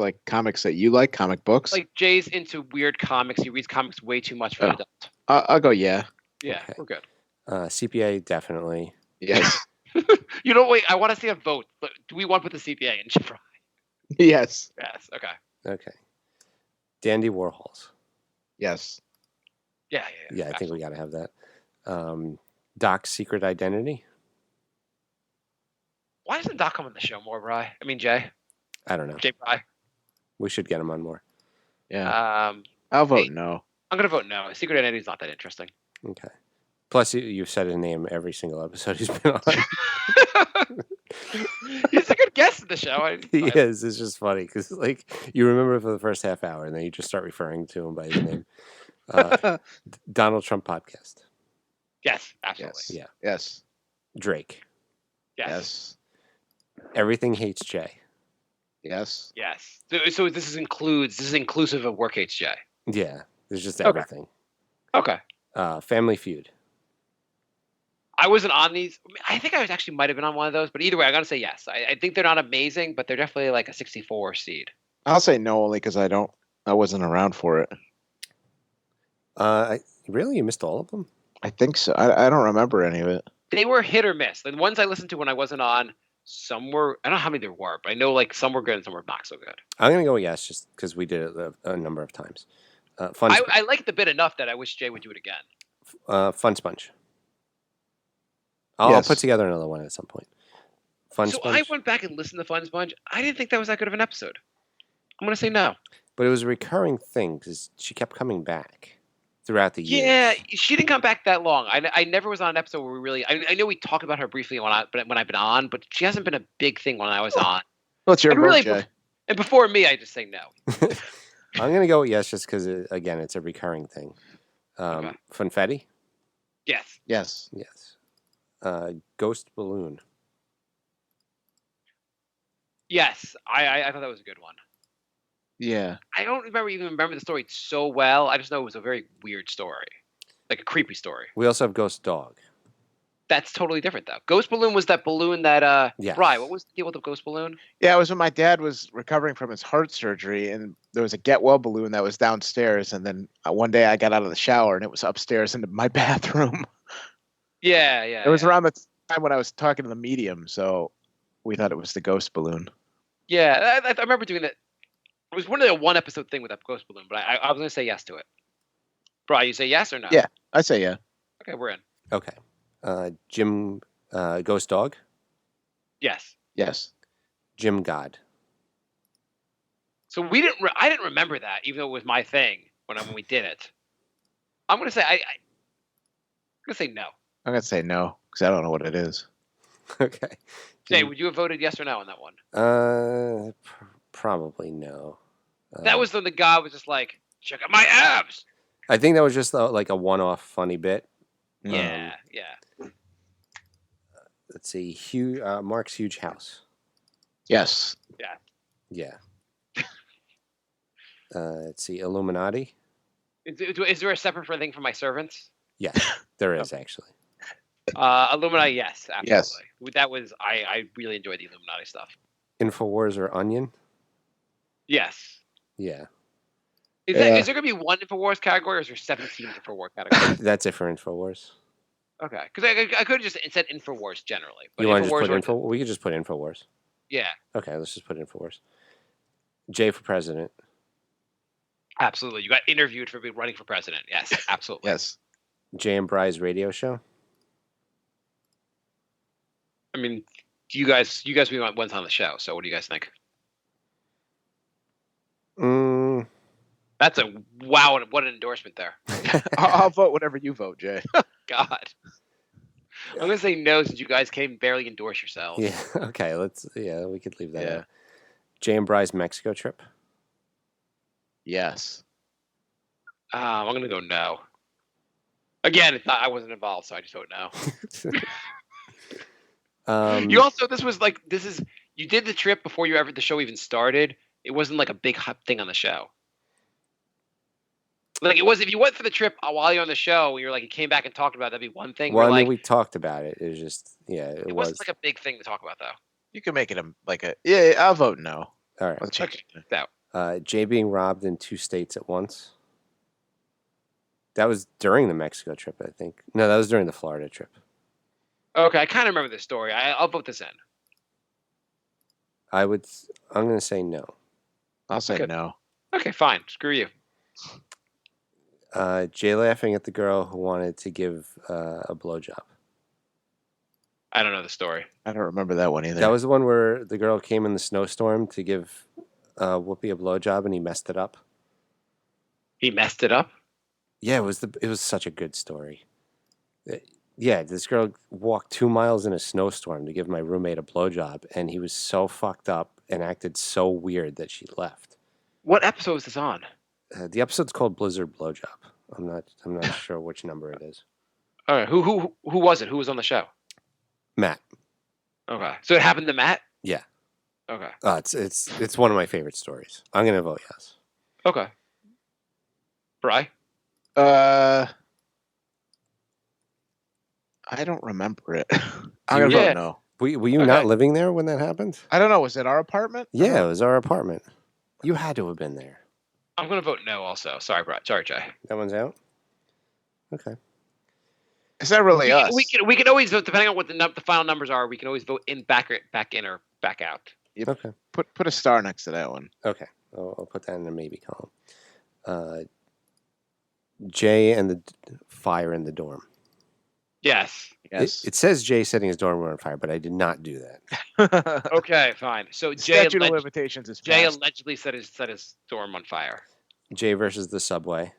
[SPEAKER 4] that you like, comic books.
[SPEAKER 1] Like Jay's into weird comics. He reads comics way too much for an adult.
[SPEAKER 4] I'll go yeah.
[SPEAKER 1] Yeah,
[SPEAKER 3] Okay.
[SPEAKER 1] we're good.
[SPEAKER 3] CPA definitely.
[SPEAKER 4] Yes.
[SPEAKER 1] You know, wait. I want to see a vote. But do we want to put the CPA in?
[SPEAKER 4] Yes.
[SPEAKER 1] Yes. Okay.
[SPEAKER 3] Okay. Dandy Warhols.
[SPEAKER 4] Yes.
[SPEAKER 1] Yeah.
[SPEAKER 3] Yeah, I think we got to have that. Doc's Secret Identity.
[SPEAKER 1] Why doesn't Doc come on the show more, Bri? I mean, Jay.
[SPEAKER 3] I don't know.
[SPEAKER 1] Jay Bri.
[SPEAKER 3] We should get him on more.
[SPEAKER 4] Yeah. I'll vote no.
[SPEAKER 1] I'm gonna vote no. Secret Identity is not that interesting.
[SPEAKER 3] Okay. Plus, you've said his name every single episode he's been on.
[SPEAKER 1] He's a good guest in the show.
[SPEAKER 3] He is. It's just funny because, like, you remember for the first half hour, and then you just start referring to him by his name. Donald Trump podcast.
[SPEAKER 1] Yes, absolutely.
[SPEAKER 4] Yes.
[SPEAKER 3] Yeah.
[SPEAKER 4] Yes.
[SPEAKER 3] Drake.
[SPEAKER 1] Yes.
[SPEAKER 3] Everything Hates Jay.
[SPEAKER 4] Yes.
[SPEAKER 1] Yes. So this is inclusive of Work Hates Jay.
[SPEAKER 3] Yeah. There's just
[SPEAKER 1] Okay.
[SPEAKER 3] everything.
[SPEAKER 1] Okay.
[SPEAKER 3] Family Feud.
[SPEAKER 1] I wasn't on these. I think I might have been on one of those, but either way, I gotta say yes. I think they're not amazing, but they're definitely like a 64 seed.
[SPEAKER 4] I'll say no only because I wasn't around for it.
[SPEAKER 3] Really? You missed all of them?
[SPEAKER 4] I think so. I don't remember any of it.
[SPEAKER 1] They were hit or miss. The ones I listened to when I wasn't on, some were. I don't know how many there were, but I know like some were good and some were not so good.
[SPEAKER 3] I'm going to go yes, just because we did it a number of times.
[SPEAKER 1] I liked the bit enough that I wish Jay would do it again.
[SPEAKER 3] Fun Sponge. I'll
[SPEAKER 4] Yes.
[SPEAKER 3] put together another one at some point. Fun
[SPEAKER 1] So
[SPEAKER 3] Sponge.
[SPEAKER 1] I went back and listened to Fun Sponge. I didn't think that was that good of an episode. I'm gonna say no.
[SPEAKER 3] But it was a recurring thing because she kept coming back throughout the years.
[SPEAKER 1] Yeah, she didn't come back that long. I never was on an episode where we really. I know we talked about her briefly when I've been on, but she hasn't been a big thing when I was on.
[SPEAKER 4] What's your
[SPEAKER 1] And
[SPEAKER 4] vote,
[SPEAKER 1] really,
[SPEAKER 4] Jay?
[SPEAKER 1] And before me, I just say no.
[SPEAKER 3] I'm going to go with yes just because, again, it's a recurring thing.
[SPEAKER 1] Okay.
[SPEAKER 3] Funfetti?
[SPEAKER 1] Yes.
[SPEAKER 4] Yes.
[SPEAKER 3] Yes. Ghost Balloon.
[SPEAKER 1] Yes. I thought that was a good one.
[SPEAKER 4] Yeah.
[SPEAKER 1] I don't remember the story so well. I just know it was a very weird story, like a creepy story.
[SPEAKER 3] We also have Ghost Dog.
[SPEAKER 1] That's totally different, though. Ghost balloon was that balloon that.
[SPEAKER 3] Yes.
[SPEAKER 1] Bri, what was the deal with the ghost balloon?
[SPEAKER 4] Yeah, it was when my dad was recovering from his heart surgery, and there was a get well balloon that was downstairs, and then one day I got out of the shower and it was upstairs in my bathroom.
[SPEAKER 1] Yeah.
[SPEAKER 4] It was around the time when I was talking to the medium, so we thought it was the ghost balloon.
[SPEAKER 1] Yeah, I remember doing that. It was one of the one episode thing with that ghost balloon, but I was gonna say yes to it. Bro, you say yes or no?
[SPEAKER 4] Yeah, I say yeah.
[SPEAKER 1] Okay, we're in.
[SPEAKER 3] Okay. Jim, Ghost Dog.
[SPEAKER 1] Yes.
[SPEAKER 4] Yes.
[SPEAKER 3] Jim God.
[SPEAKER 1] So I didn't remember that, even though it was my thing when we did it. I'm gonna say I'm gonna say no.
[SPEAKER 4] I'm gonna say no because I don't know what it is.
[SPEAKER 3] Okay.
[SPEAKER 1] Jay, would you have voted yes or no on that one?
[SPEAKER 3] Probably no.
[SPEAKER 1] That was when the guy was just like, "Check out my abs."
[SPEAKER 3] I think that was just like a one-off funny bit.
[SPEAKER 1] Yeah.
[SPEAKER 3] Let's see. Marc's huge house.
[SPEAKER 4] Yes.
[SPEAKER 3] Yeah. Let's see. Illuminati.
[SPEAKER 1] Is there a separate thing for my servants?
[SPEAKER 3] Yes, there is actually.
[SPEAKER 1] Illuminati, yes, absolutely.
[SPEAKER 4] Yes.
[SPEAKER 1] That was I really enjoyed the Illuminati stuff.
[SPEAKER 3] Infowars or Onion?
[SPEAKER 1] Yes.
[SPEAKER 3] Yeah.
[SPEAKER 1] Is there going to be one Infowars category, or is there 17 Infowars categories?
[SPEAKER 3] That's it for Infowars.
[SPEAKER 1] Okay, because I could have just said Infowars generally. But
[SPEAKER 3] You want to just put We could just put Infowars.
[SPEAKER 1] Yeah.
[SPEAKER 3] Okay, let's just put Infowars. J for president.
[SPEAKER 1] Absolutely. You got interviewed for running for president. Yes, absolutely.
[SPEAKER 4] Yes.
[SPEAKER 3] Jay and Bry's radio show.
[SPEAKER 1] I mean, you guys went on the show, so what do you guys think? That's wow, what an endorsement there.
[SPEAKER 4] I'll vote whatever you vote, Jay.
[SPEAKER 1] God. I'm going to say no since you guys can't barely endorse yourselves.
[SPEAKER 3] Yeah, okay, we could leave that out. Jay and Bry's Mexico trip.
[SPEAKER 4] Yes.
[SPEAKER 1] I'm going to go no. Again, I wasn't involved, so I just vote no. You also, you did the trip before the show even started. It wasn't like a big thing on the show. Like it was, if you went for the trip while you're on the show, you're like, you came back and talked about it, that'd be one thing.
[SPEAKER 3] Well, I mean, we talked about it. It was just, it
[SPEAKER 1] wasn't like a big thing to talk about, though.
[SPEAKER 4] You can make it I'll vote no.
[SPEAKER 3] All right.
[SPEAKER 4] Let's check
[SPEAKER 1] it out.
[SPEAKER 3] Jay being robbed in 2 states at once. That was during the Mexico trip, I think. No, that was during the Florida trip.
[SPEAKER 1] Okay, I kind of remember this story. I'll vote this in.
[SPEAKER 3] I'm going to say no.
[SPEAKER 4] I'll say no.
[SPEAKER 1] Okay, fine. Screw you.
[SPEAKER 3] Jay laughing at the girl who wanted to give a blowjob.
[SPEAKER 1] I don't know the story.
[SPEAKER 4] I don't remember that one either.
[SPEAKER 3] That was the one where the girl came in the snowstorm to give Whoopi a blowjob, and he messed it up.
[SPEAKER 1] He messed it up?
[SPEAKER 3] Yeah, it was such a good story. Yeah, this girl walked 2 miles in a snowstorm to give my roommate a blowjob, and he was so fucked up and acted so weird that she left.
[SPEAKER 1] What episode is this on?
[SPEAKER 3] The episode's called Blizzard Blowjob. I'm not sure which number it is.
[SPEAKER 1] All right, who was it? Who was on the show?
[SPEAKER 3] Matt.
[SPEAKER 1] Okay, so it happened to Matt?
[SPEAKER 3] Yeah.
[SPEAKER 1] Okay.
[SPEAKER 3] It's one of my favorite stories. I'm gonna vote yes.
[SPEAKER 1] Okay. Bri?
[SPEAKER 4] I don't remember it. I'm gonna vote no.
[SPEAKER 3] Were you not living there when that happened?
[SPEAKER 4] I don't know. Was it our apartment?
[SPEAKER 3] Yeah, it was our apartment. You had to have been there.
[SPEAKER 1] I'm gonna vote no. Also, sorry, Bri. Sorry, Jay.
[SPEAKER 3] That one's out. Okay.
[SPEAKER 4] It's not really us.
[SPEAKER 1] We can always vote depending on what the final numbers are. We can always vote back in or back out.
[SPEAKER 4] Yep.
[SPEAKER 3] Okay.
[SPEAKER 4] Put a star next to that one.
[SPEAKER 3] Okay. I'll put that in the maybe column. Jay and the fire in the dorm.
[SPEAKER 1] Yes.
[SPEAKER 3] It says Jay setting his dorm room on fire, but I did not do that.
[SPEAKER 1] Okay, fine. So
[SPEAKER 4] statute of limitations is
[SPEAKER 1] Jay
[SPEAKER 4] passed.
[SPEAKER 1] allegedly set his dorm on fire.
[SPEAKER 3] Jay versus the subway.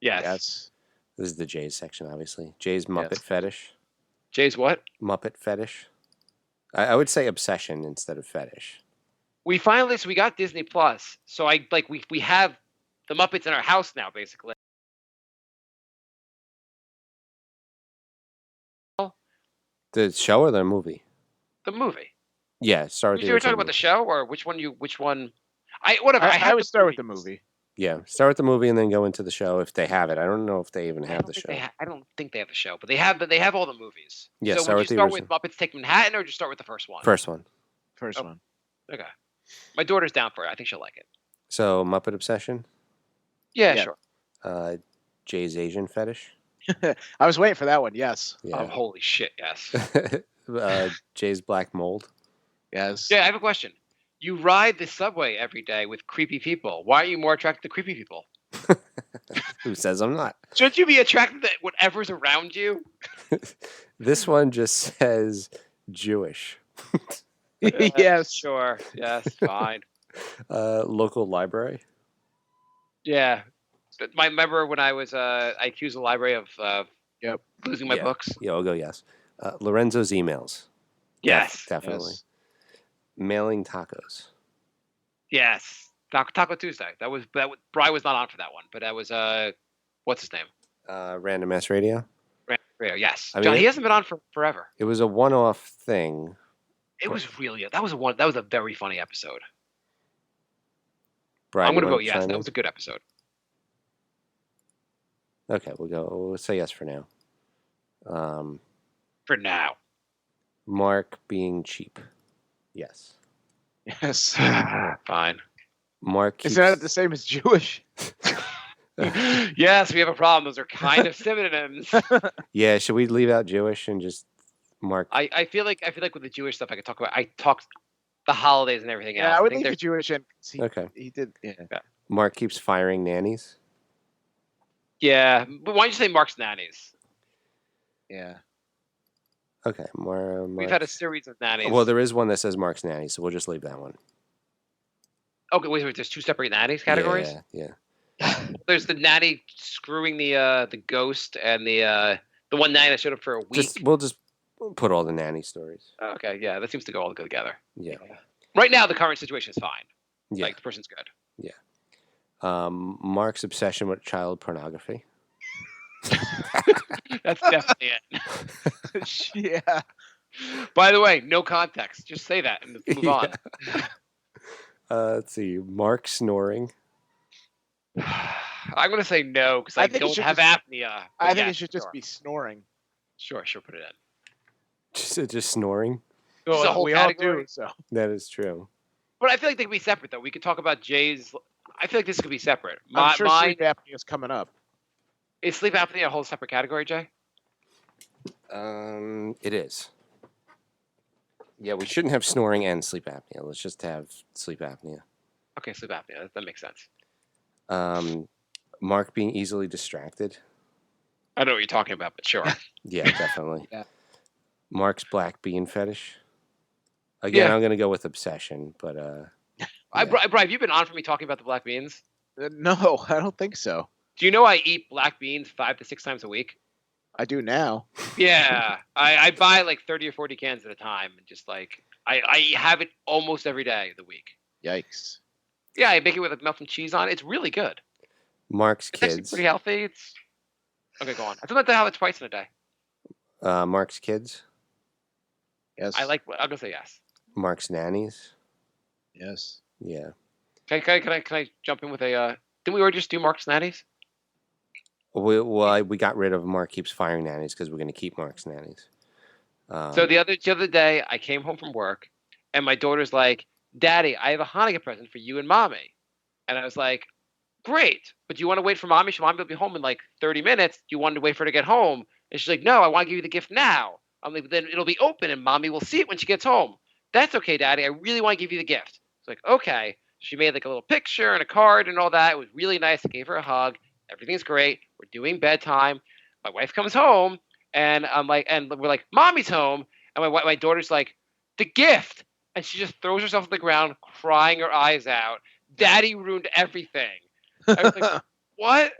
[SPEAKER 1] Yes.
[SPEAKER 3] This is the Jay's section, obviously. Jay's Muppet fetish.
[SPEAKER 1] Jay's what?
[SPEAKER 3] Muppet fetish. I would say obsession instead of fetish.
[SPEAKER 1] We got Disney Plus, so we have the Muppets in our house now, basically.
[SPEAKER 3] The show or the movie?
[SPEAKER 1] The movie.
[SPEAKER 3] Yeah, start with
[SPEAKER 1] you were talking about the show, or which one? I
[SPEAKER 4] would start with the movie.
[SPEAKER 3] Yeah, start with the movie and then go into the show if they have it. I don't know if they even have the show.
[SPEAKER 1] I don't think they have the show, but they have all the movies.
[SPEAKER 3] Yeah,
[SPEAKER 1] so would you start with Muppets Take Manhattan, or just start with the first one?
[SPEAKER 3] First one.
[SPEAKER 4] First one.
[SPEAKER 1] Okay. My daughter's down for it. I think she'll like it.
[SPEAKER 3] So Muppet obsession.
[SPEAKER 1] Yeah,
[SPEAKER 4] Yeah.
[SPEAKER 1] sure.
[SPEAKER 3] Jay's Asian fetish.
[SPEAKER 4] I was waiting for that one. Yes.
[SPEAKER 3] Yeah.
[SPEAKER 1] Holy shit, yes.
[SPEAKER 3] Jay's black mold.
[SPEAKER 4] Yes.
[SPEAKER 1] Jay, I have a question. You ride the subway every day with creepy people. Why are you more attracted to creepy people?
[SPEAKER 3] Who says I'm not?
[SPEAKER 1] Shouldn't you be attracted to whatever's around you?
[SPEAKER 3] This one just says Jewish.
[SPEAKER 4] Yes.
[SPEAKER 1] Sure. Yes, fine.
[SPEAKER 3] Local library.
[SPEAKER 1] Yeah. But I remember when I accused the library of losing my books.
[SPEAKER 3] Yeah, I'll go yes. Lorenzo's emails.
[SPEAKER 1] Yes.
[SPEAKER 3] Definitely.
[SPEAKER 4] Yes.
[SPEAKER 3] Mailing tacos.
[SPEAKER 1] Yes. Taco Tuesday. Bri was not on for that one, but that was what's his name?
[SPEAKER 3] Random Ass Radio.
[SPEAKER 1] Radio. Yes.
[SPEAKER 3] I mean,
[SPEAKER 1] John, he hasn't been on for forever.
[SPEAKER 3] It was a one-off thing.
[SPEAKER 1] It was really that was a very funny episode.
[SPEAKER 3] Brian,
[SPEAKER 1] I'm gonna vote yes. That was a good episode.
[SPEAKER 3] Okay, we'll say yes for now.
[SPEAKER 1] For now.
[SPEAKER 3] Marc being cheap. Yes.
[SPEAKER 4] Yes.
[SPEAKER 1] Fine.
[SPEAKER 3] Marc keeps...
[SPEAKER 4] Is that the same as Jewish?
[SPEAKER 1] Yes, we have a problem. Those are kind of synonyms.
[SPEAKER 3] Yeah, should we leave out Jewish and just Marc?
[SPEAKER 1] I feel like with the Jewish stuff I could talk about. I talked the holidays and everything else.
[SPEAKER 4] Yeah, I would leave the Jewish in.
[SPEAKER 3] Okay.
[SPEAKER 4] He did. Yeah.
[SPEAKER 3] Marc keeps firing nannies.
[SPEAKER 1] Yeah, but why don't you say Marc's nannies?
[SPEAKER 4] Yeah.
[SPEAKER 3] Okay,
[SPEAKER 1] We've had a series of nannies.
[SPEAKER 3] Well, there is one that says Marc's nannies, so we'll just leave that one.
[SPEAKER 1] Okay, wait. There's two separate nannies categories.
[SPEAKER 3] Yeah.
[SPEAKER 1] There's the nanny screwing the ghost, and the one nanny that showed up for a week.
[SPEAKER 3] We'll just put all the nanny stories.
[SPEAKER 1] Okay, yeah, that seems to all go together.
[SPEAKER 3] Yeah.
[SPEAKER 1] Right now, the current situation is fine.
[SPEAKER 3] Yeah.
[SPEAKER 1] Like the person's good.
[SPEAKER 3] Yeah. Marc's obsession with child pornography.
[SPEAKER 1] That's definitely it.
[SPEAKER 4] Yeah.
[SPEAKER 1] By the way, no context. Just say that and move on.
[SPEAKER 3] Let's see. Marc snoring.
[SPEAKER 1] I'm going to say no because I don't have apnea.
[SPEAKER 4] I think it should just be snoring.
[SPEAKER 1] Sure, put it in.
[SPEAKER 3] Just snoring.
[SPEAKER 1] Well,
[SPEAKER 4] we all do. So
[SPEAKER 3] That is true.
[SPEAKER 1] But I feel like they could be separate, though. We could talk about Jay's. I feel like this could be separate.
[SPEAKER 4] I'm sure sleep apnea is coming up.
[SPEAKER 1] Is sleep apnea a whole separate category, Jay?
[SPEAKER 3] It is. Yeah, we shouldn't have snoring and sleep apnea. Let's just have sleep apnea.
[SPEAKER 1] Okay, sleep apnea. That makes sense.
[SPEAKER 3] Marc being easily distracted.
[SPEAKER 1] I know what you're talking about, but sure.
[SPEAKER 3] Yeah, definitely.
[SPEAKER 4] Yeah.
[SPEAKER 3] Marc's black bean fetish. Again, I'm going to go with obsession, but...
[SPEAKER 1] Brian, have you been on for me talking about the black beans?
[SPEAKER 4] No, I don't think so.
[SPEAKER 1] Do you know I eat black beans 5 to 6 times a week?
[SPEAKER 4] I do now.
[SPEAKER 1] Yeah. I buy like 30 or 40 cans at a time. And just like, I have it almost every day of the week.
[SPEAKER 4] Yikes.
[SPEAKER 1] Yeah, I make it with like melted cheese on it. It's really good.
[SPEAKER 3] Marc's
[SPEAKER 1] It's
[SPEAKER 3] kids.
[SPEAKER 1] actually pretty healthy. Okay, go on. I think I have it twice in a day.
[SPEAKER 3] Marc's kids.
[SPEAKER 4] Yes.
[SPEAKER 1] I'm going to say yes.
[SPEAKER 3] Marc's nannies.
[SPEAKER 4] Yes.
[SPEAKER 3] Yeah.
[SPEAKER 1] Can I jump in with a, didn't we already just do Marc's nannies?
[SPEAKER 3] We got rid of Marc keeps firing nannies because we're going to keep Marc's nannies.
[SPEAKER 1] So the other day, I came home from work, and my daughter's like, Daddy, I have a Hanukkah present for you and Mommy. And I was like, great, but do you want to wait for Mommy? Mommy will be home in like 30 minutes. Do you want to wait for her to get home? And she's like, no, I want to give you the gift now. I'm like, then it'll be open, and Mommy will see it when she gets home. That's okay, Daddy. I really want to give you the gift. It's like, okay. She made like a little picture and a card and all that. It was really nice. I gave her a hug. Everything's great. We're doing bedtime. My wife comes home, and I'm like, and we're like, Mommy's home. And my daughter's like, the gift. And she just throws herself on the ground, crying her eyes out. Daddy ruined everything. I was like, what?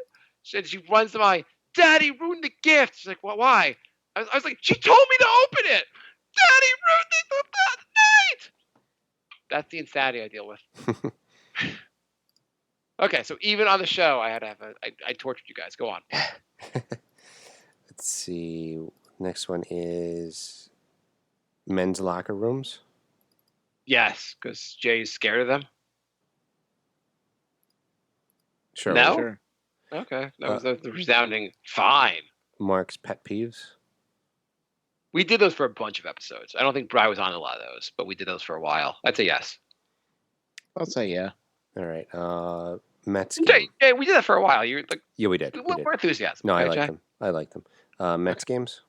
[SPEAKER 1] She runs to my, Daddy ruined the gift. She's like, well, why? I was like, she told me to open it. Daddy ruined it that night. That's the insanity I deal with. Okay, so even on the show, I had to have I tortured you guys. Go on.
[SPEAKER 3] Let's see. Next one is men's locker rooms.
[SPEAKER 1] Yes, because Jay's scared of them.
[SPEAKER 3] Sure.
[SPEAKER 1] No?
[SPEAKER 4] Sure.
[SPEAKER 1] Okay, that was a resounding fine.
[SPEAKER 3] Marc's pet peeves.
[SPEAKER 1] We did those for a bunch of episodes. I don't think Bri was on a lot of those, but we did those for a while. I'd say yes.
[SPEAKER 4] I'll say yeah.
[SPEAKER 3] All right. Mets
[SPEAKER 1] Jay,
[SPEAKER 3] game.
[SPEAKER 1] we did that for a while. You're like,
[SPEAKER 3] Yeah, we did.
[SPEAKER 1] we're enthusiastic.
[SPEAKER 3] No, I
[SPEAKER 1] okay,
[SPEAKER 3] like them. I like them. Mets games.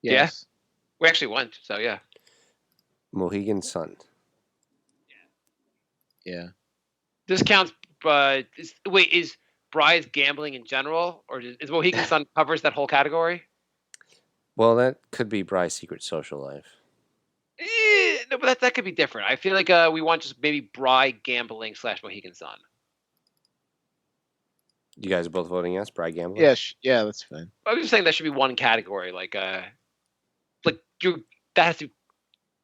[SPEAKER 4] Yes.
[SPEAKER 1] We actually went, so yeah.
[SPEAKER 3] Mohegan Sun.
[SPEAKER 4] Yeah.
[SPEAKER 1] This counts, but is Bry's gambling in general, or is Mohegan Sun covers that whole category?
[SPEAKER 3] Well, that could be Bry's secret social life.
[SPEAKER 1] No, but that could be different. I feel like we want just maybe Bry gambling / Mohegan Sun.
[SPEAKER 3] You guys are both voting yes, Bry gambling?
[SPEAKER 4] Yeah, that's fine.
[SPEAKER 1] I was just saying that should be one category, like you that has to.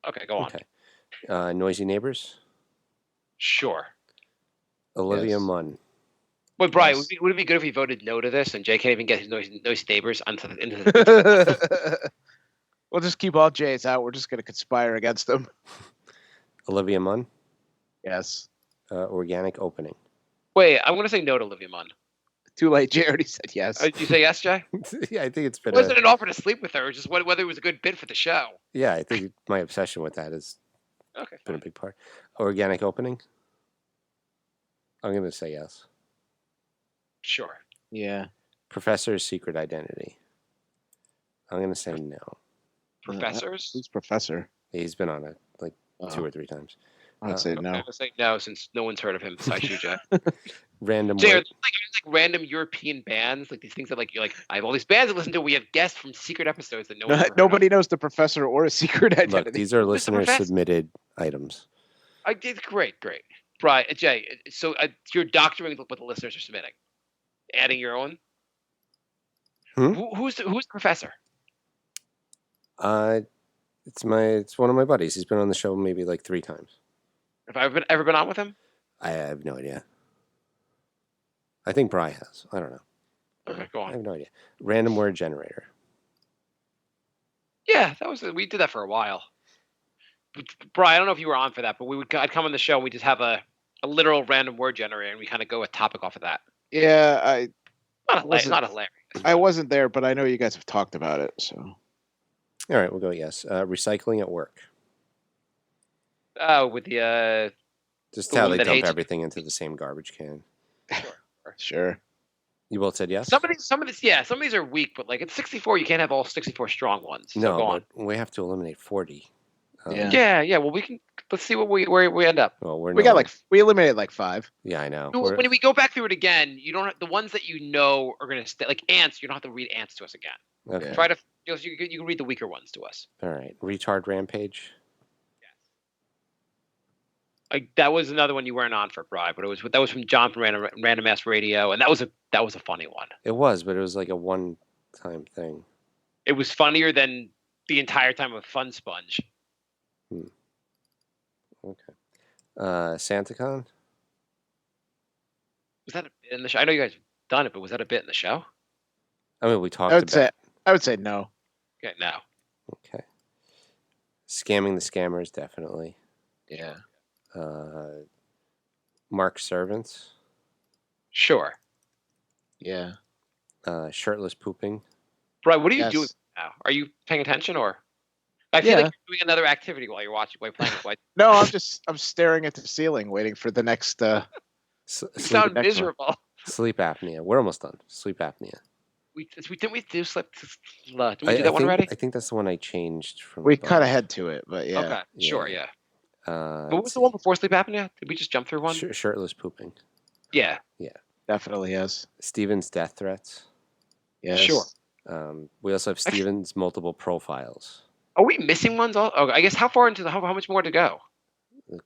[SPEAKER 1] Okay, go on.
[SPEAKER 3] Okay. Noisy neighbors.
[SPEAKER 1] Sure.
[SPEAKER 3] Olivia Munn.
[SPEAKER 1] Wait, Bry, would it be good if we voted no to this and Jay can't even get his noisy neighbors into the
[SPEAKER 4] We'll just keep all Jays out. We're just going to conspire against them.
[SPEAKER 3] Olivia Munn.
[SPEAKER 4] Yes.
[SPEAKER 3] Organic opening.
[SPEAKER 1] Wait, I'm going to say no to Olivia Munn.
[SPEAKER 4] Too late. Jay already said yes.
[SPEAKER 1] Did you say yes, Jay?
[SPEAKER 3] Yeah, I think it's been.
[SPEAKER 1] Wasn't an offer to sleep with her? Just whether it was a good bid for the show.
[SPEAKER 3] Yeah, I think my obsession with that has been a big part. Organic opening. I'm going to say yes.
[SPEAKER 1] Sure.
[SPEAKER 4] Yeah.
[SPEAKER 3] Professor's secret identity. I'm going to say no.
[SPEAKER 1] Professors?
[SPEAKER 4] Who's Professor?
[SPEAKER 3] He's been on it like 2 or 3 times.
[SPEAKER 4] I'd say no.
[SPEAKER 1] I'm going to say no since no one's heard of him besides you, Jay.
[SPEAKER 3] Random.
[SPEAKER 1] Jay, like random European bands, like these things that you're like, I have all these bands to listen to. We have guests from secret episodes that
[SPEAKER 4] nobody knows the Professor or a secret identity.
[SPEAKER 3] Look, these are listener submitted items.
[SPEAKER 1] I did great. Right, Jay. So you're doctoring what the listeners are submitting, adding your own. Who's the Professor?
[SPEAKER 3] It's one of my buddies. He's been on the show maybe like 3 times.
[SPEAKER 1] Have I ever been on with him?
[SPEAKER 3] I have no idea. I think Bry has. I don't know.
[SPEAKER 1] Okay, go on.
[SPEAKER 3] I have no idea. Random word generator.
[SPEAKER 1] Yeah, we did that for a while. Bry, I don't know if you were on for that, but I'd come on the show and we just have a literal random word generator and we kind of go a topic off of that.
[SPEAKER 4] Yeah,
[SPEAKER 1] not hilarious.
[SPEAKER 4] I wasn't there, but I know you guys have talked about it. So,
[SPEAKER 3] all right, we'll go yes. Recycling at work.
[SPEAKER 1] Oh, with the
[SPEAKER 3] just how they dump everything into the same garbage can.
[SPEAKER 4] Sure.
[SPEAKER 3] You both said yes.
[SPEAKER 1] Some of these are weak, but like it's 64, you can't have all 64 strong ones. So
[SPEAKER 3] no,
[SPEAKER 1] go on.
[SPEAKER 3] We have to eliminate 40.
[SPEAKER 1] Yeah. Well, let's see where we end up.
[SPEAKER 3] Well,
[SPEAKER 4] we eliminated like 5.
[SPEAKER 3] Yeah, I know.
[SPEAKER 1] When we go back through it again, you don't have, the ones that you know are going to stay, like ants. You don't have to read ants to us again.
[SPEAKER 3] Okay.
[SPEAKER 1] Try to you can read the weaker ones to us.
[SPEAKER 3] All right. Retard rampage.
[SPEAKER 1] That was another one you weren't on for, Bri, but that was from John from Random Ass Radio, and that was a funny one.
[SPEAKER 3] It was, but it was like a one-time thing.
[SPEAKER 1] It was funnier than the entire time of Fun Sponge.
[SPEAKER 3] Okay. SantaCon?
[SPEAKER 1] Was that a bit in the show? I know you guys have done it, but was that a bit in the show?
[SPEAKER 3] I mean, we talked about it.
[SPEAKER 4] I would say no.
[SPEAKER 1] Okay, no.
[SPEAKER 3] Okay. Scamming the scammers, definitely.
[SPEAKER 4] Yeah.
[SPEAKER 3] Marc servants.
[SPEAKER 1] Sure.
[SPEAKER 4] Yeah.
[SPEAKER 3] Shirtless pooping.
[SPEAKER 1] Bri, what are you doing now? Are you paying attention or? I feel like you're doing another activity while you're playing.
[SPEAKER 4] No, I'm staring at the ceiling, waiting for the next.
[SPEAKER 1] You sound miserable.
[SPEAKER 3] One. Sleep apnea. We're almost done. Sleep apnea.
[SPEAKER 1] Didn't we do sleep? Did we do that one already?
[SPEAKER 3] I think that's the one I changed from.
[SPEAKER 4] We kind of head to it, but yeah.
[SPEAKER 1] Okay, sure, yeah.
[SPEAKER 3] But
[SPEAKER 1] what was the one before sleep apnea? Did we just jump through one?
[SPEAKER 3] Shirtless pooping.
[SPEAKER 1] Yeah.
[SPEAKER 3] Yeah.
[SPEAKER 4] Definitely yes.
[SPEAKER 3] Steven's death threats.
[SPEAKER 4] Yes.
[SPEAKER 1] Sure.
[SPEAKER 3] We also have Steven's multiple profiles.
[SPEAKER 1] Are we missing ones? Oh, I guess how far into how much more to go?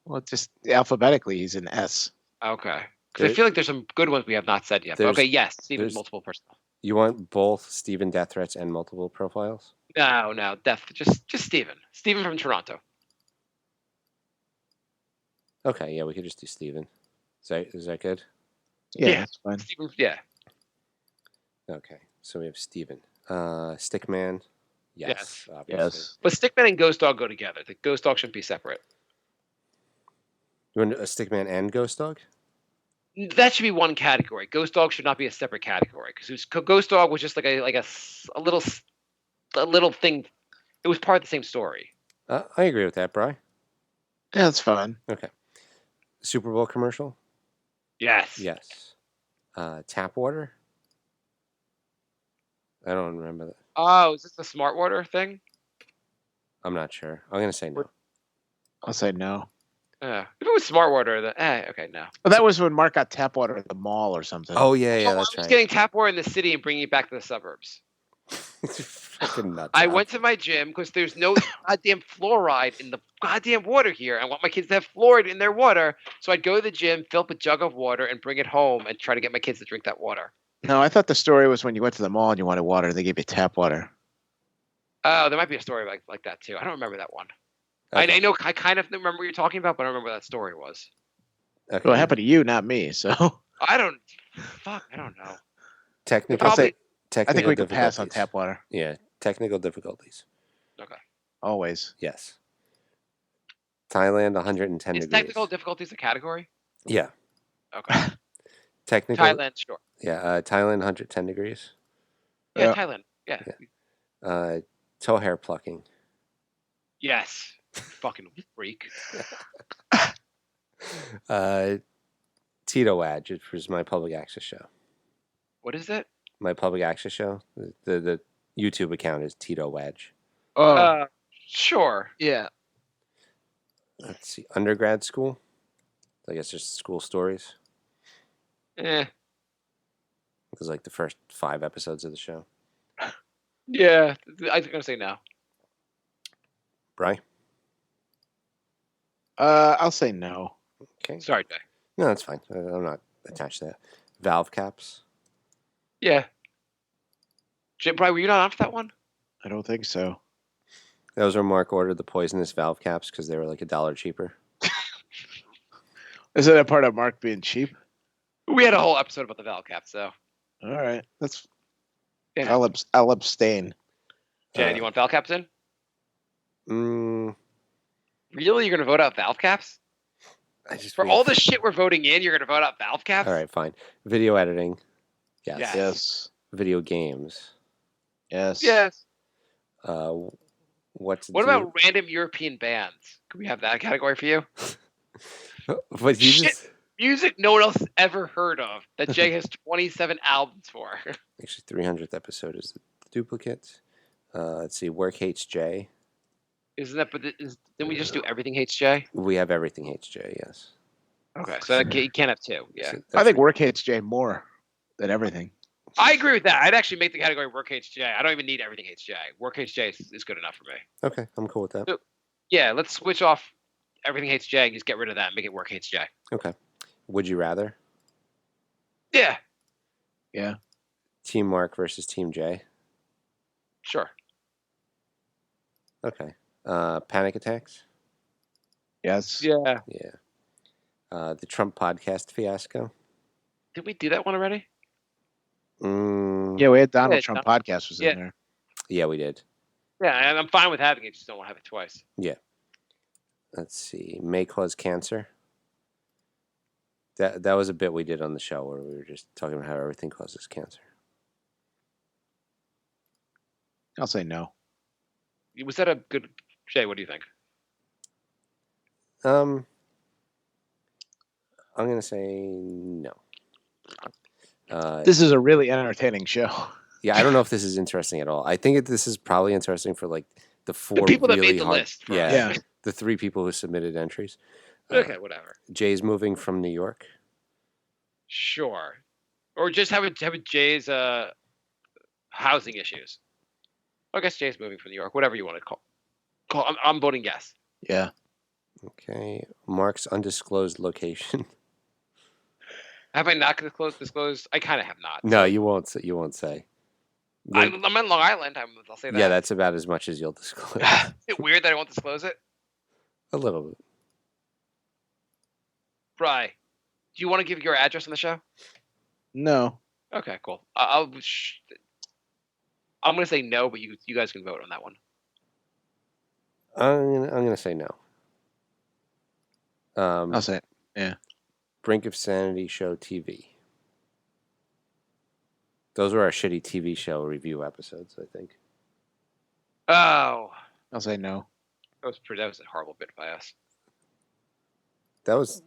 [SPEAKER 4] Well, just alphabetically, he's an S.
[SPEAKER 1] Okay. Because I feel like there's some good ones we have not said yet. Okay, yes, Steven's multiple personal.
[SPEAKER 3] You want both Steven death threats and multiple profiles?
[SPEAKER 1] No, just Steven. Steven from Toronto.
[SPEAKER 3] Okay, yeah, we could just do Steven. Is that good?
[SPEAKER 4] Yeah, that's fine.
[SPEAKER 1] Steven, yeah.
[SPEAKER 3] Okay, so we have Steven. Stickman. Yes.
[SPEAKER 4] Yes.
[SPEAKER 1] But Stickman and Ghost Dog go together. The Ghost Dog shouldn't be separate.
[SPEAKER 3] You want a Stickman and Ghost Dog?
[SPEAKER 1] That should be one category. Ghost Dog should not be a separate category because Ghost Dog was just like a little thing. It was part of the same story.
[SPEAKER 3] I agree with that, Bri.
[SPEAKER 4] Yeah, that's fine.
[SPEAKER 3] Okay. Super Bowl commercial?
[SPEAKER 1] Yes.
[SPEAKER 3] Yes. Tap water? I don't remember that.
[SPEAKER 1] Oh, is this the smart water thing?
[SPEAKER 3] I'm not sure. I'm going to say no.
[SPEAKER 4] I'll say no.
[SPEAKER 1] If it was smart water, then okay, no.
[SPEAKER 4] Well, that was when Mark got tap water at the mall or something.
[SPEAKER 3] Oh, yeah,
[SPEAKER 1] I
[SPEAKER 3] that's
[SPEAKER 1] was
[SPEAKER 3] right.
[SPEAKER 1] getting tap water in the city and bringing it back to the suburbs.
[SPEAKER 3] Fucking nuts.
[SPEAKER 1] I went to my gym because there's no goddamn fluoride in the goddamn water here. I want my kids to have fluoride in their water. So I'd go to the gym, fill up a jug of water, and bring it home and try to get my kids to drink that water.
[SPEAKER 4] No, I thought the story was when you went to the mall and you wanted water, they gave you tap water.
[SPEAKER 1] Oh, there might be a story like that too. I don't remember that one.
[SPEAKER 3] Okay.
[SPEAKER 1] I know I kind of remember what you're talking about, but I don't remember what that story was.
[SPEAKER 3] Okay.
[SPEAKER 4] Well, it happened to you, not me. So
[SPEAKER 1] I don't know.
[SPEAKER 3] Technical,
[SPEAKER 4] I think
[SPEAKER 3] technical
[SPEAKER 4] we could pass on
[SPEAKER 3] difficulties.
[SPEAKER 4] tap water.
[SPEAKER 3] Yeah, technical difficulties.
[SPEAKER 1] Okay.
[SPEAKER 4] Always.
[SPEAKER 3] Yes. Thailand, 110
[SPEAKER 1] Is
[SPEAKER 3] degrees.
[SPEAKER 1] technical difficulties a category?
[SPEAKER 3] Yeah.
[SPEAKER 1] Okay.
[SPEAKER 3] Technical.
[SPEAKER 1] Thailand, sure.
[SPEAKER 3] Yeah, Thailand, 110 degrees.
[SPEAKER 1] Yeah,
[SPEAKER 4] Yeah.
[SPEAKER 1] Thailand. Yeah.
[SPEAKER 3] Toe hair plucking.
[SPEAKER 1] Yes. Fucking freak.
[SPEAKER 3] Tito Wadge, which was my public access show.
[SPEAKER 1] What is it?
[SPEAKER 3] My public access show. The YouTube account is Tito Wadge.
[SPEAKER 4] Oh,
[SPEAKER 1] Sure.
[SPEAKER 4] yeah.
[SPEAKER 3] Let's see. Undergrad school. I guess just school stories.
[SPEAKER 1] Eh.
[SPEAKER 3] It was like the first 5 episodes of the show.
[SPEAKER 1] Yeah. I'm gonna say no.
[SPEAKER 3] Bri?
[SPEAKER 4] I'll say no.
[SPEAKER 3] Okay.
[SPEAKER 1] Sorry, Jay.
[SPEAKER 3] No, that's fine. I'm not attached to that. Valve caps.
[SPEAKER 1] Yeah. Jim, Brian, were you not on for that one?
[SPEAKER 4] I don't think so.
[SPEAKER 3] That was where Mark ordered the poisonous valve caps because they were like $1 cheaper.
[SPEAKER 4] Is that a part of Mark being cheap?
[SPEAKER 1] We had a whole episode about the valve caps, though.
[SPEAKER 4] All right. That's.
[SPEAKER 1] Yeah.
[SPEAKER 4] I'll abstain.
[SPEAKER 1] Jay, do you want valve caps in?
[SPEAKER 3] Mm,
[SPEAKER 1] Really? You're going to vote out valve caps?
[SPEAKER 3] I just
[SPEAKER 1] For all the shit we're voting in, you're going to vote out valve caps?
[SPEAKER 3] All right, fine. Video editing. Yes.
[SPEAKER 1] Yeah.
[SPEAKER 4] Yes.
[SPEAKER 3] Video games.
[SPEAKER 4] Yes.
[SPEAKER 1] Yes.
[SPEAKER 3] What
[SPEAKER 1] about random European bands? Could we have that category for you?
[SPEAKER 3] But you
[SPEAKER 1] Shit.
[SPEAKER 3] just
[SPEAKER 1] Music no one else has ever heard of that Jay has 27 albums for.
[SPEAKER 3] actually 300th episode is the duplicate. Let's see. Work hates Jay.
[SPEAKER 1] Isn't that? But didn't we just do everything hates Jay?
[SPEAKER 3] We have everything hates Jay. Yes.
[SPEAKER 1] Okay, so you can't have two. Yeah,
[SPEAKER 3] So
[SPEAKER 4] I
[SPEAKER 3] that's-
[SPEAKER 4] think work hates Jay more than everything.
[SPEAKER 1] I agree with that. I'd actually make the category work hates Jay. I don't even need everything hates Jay. Work hates Jay is good enough for me.
[SPEAKER 3] Okay, I'm cool with that.
[SPEAKER 1] Yeah, let's switch off everything hates Jay and just get rid of that and make it work hates Jay.
[SPEAKER 3] Okay. Would you rather?
[SPEAKER 1] Yeah,
[SPEAKER 4] Yeah.
[SPEAKER 3] Team Mark versus Team Jay.
[SPEAKER 1] sure.
[SPEAKER 3] Okay. Panic attacks.
[SPEAKER 4] Yes.
[SPEAKER 1] Yeah.
[SPEAKER 3] Yeah. The Trump podcast fiasco.
[SPEAKER 1] Did we do that one already?
[SPEAKER 3] Mm,
[SPEAKER 4] Yeah, we had Donald
[SPEAKER 1] Yeah,
[SPEAKER 4] Trump
[SPEAKER 1] Don-
[SPEAKER 4] podcast was
[SPEAKER 1] yeah.
[SPEAKER 4] in there.
[SPEAKER 3] yeah, we did.
[SPEAKER 1] Yeah, and I'm fine with having it. Just don't want to have it twice.
[SPEAKER 3] Let's see. May cause cancer. That was a bit we did on the show where we were just talking about how everything causes cancer.
[SPEAKER 4] I'll say no.
[SPEAKER 1] Was that a good Jay? What do you think?
[SPEAKER 3] I'm gonna say no.
[SPEAKER 4] This is a really entertaining show.
[SPEAKER 3] Yeah, I don't know if this is interesting at all. I think this is probably interesting for like the 4
[SPEAKER 1] people that
[SPEAKER 3] really
[SPEAKER 1] made the
[SPEAKER 3] hard,
[SPEAKER 1] list. for
[SPEAKER 3] Yeah,
[SPEAKER 1] us.
[SPEAKER 4] Yeah.
[SPEAKER 3] the 3 people who submitted entries.
[SPEAKER 1] Okay, whatever.
[SPEAKER 3] Jay's moving from New York.
[SPEAKER 1] Sure. Or just have Jay's housing issues. I guess Jay's moving from New York. Whatever you want to call. I'm voting yes.
[SPEAKER 4] Yeah.
[SPEAKER 3] Okay, Mark's undisclosed location.
[SPEAKER 1] Have I not disclosed? I kind of have not.
[SPEAKER 3] No, you won't. You won't say.
[SPEAKER 1] I'm in Long Island. I'll say that.
[SPEAKER 3] Yeah, that's about as much as you'll disclose.
[SPEAKER 1] Is it weird that I won't disclose it?
[SPEAKER 3] A little bit.
[SPEAKER 1] Bri, do you want to give your address on the show?
[SPEAKER 4] No.
[SPEAKER 1] Okay, cool. I'm going to say no, but you guys can vote on that one.
[SPEAKER 3] I'm gonna say no.
[SPEAKER 4] I'll say it.
[SPEAKER 3] Brink of Sanity Show TV. Those were our shitty TV show review episodes, I think.
[SPEAKER 1] Oh,
[SPEAKER 4] I'll say no.
[SPEAKER 1] that was a horrible bit by us.
[SPEAKER 3] That was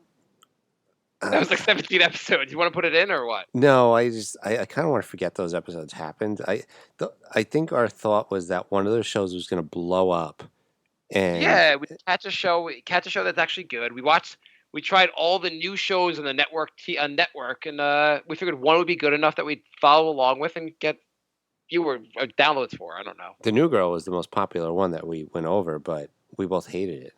[SPEAKER 1] That was like 17 episodes. You want to put it in or what?
[SPEAKER 3] No, I kind of want to forget those episodes happened. I think our thought was that one of those shows was going to blow up. And
[SPEAKER 1] yeah, we catch a show that's actually good. We tried all the new shows on the network, and we figured one would be good enough that we'd follow along with and get fewer downloads for. I don't know.
[SPEAKER 3] The New Girl was the most popular one that we went over, but we both hated it.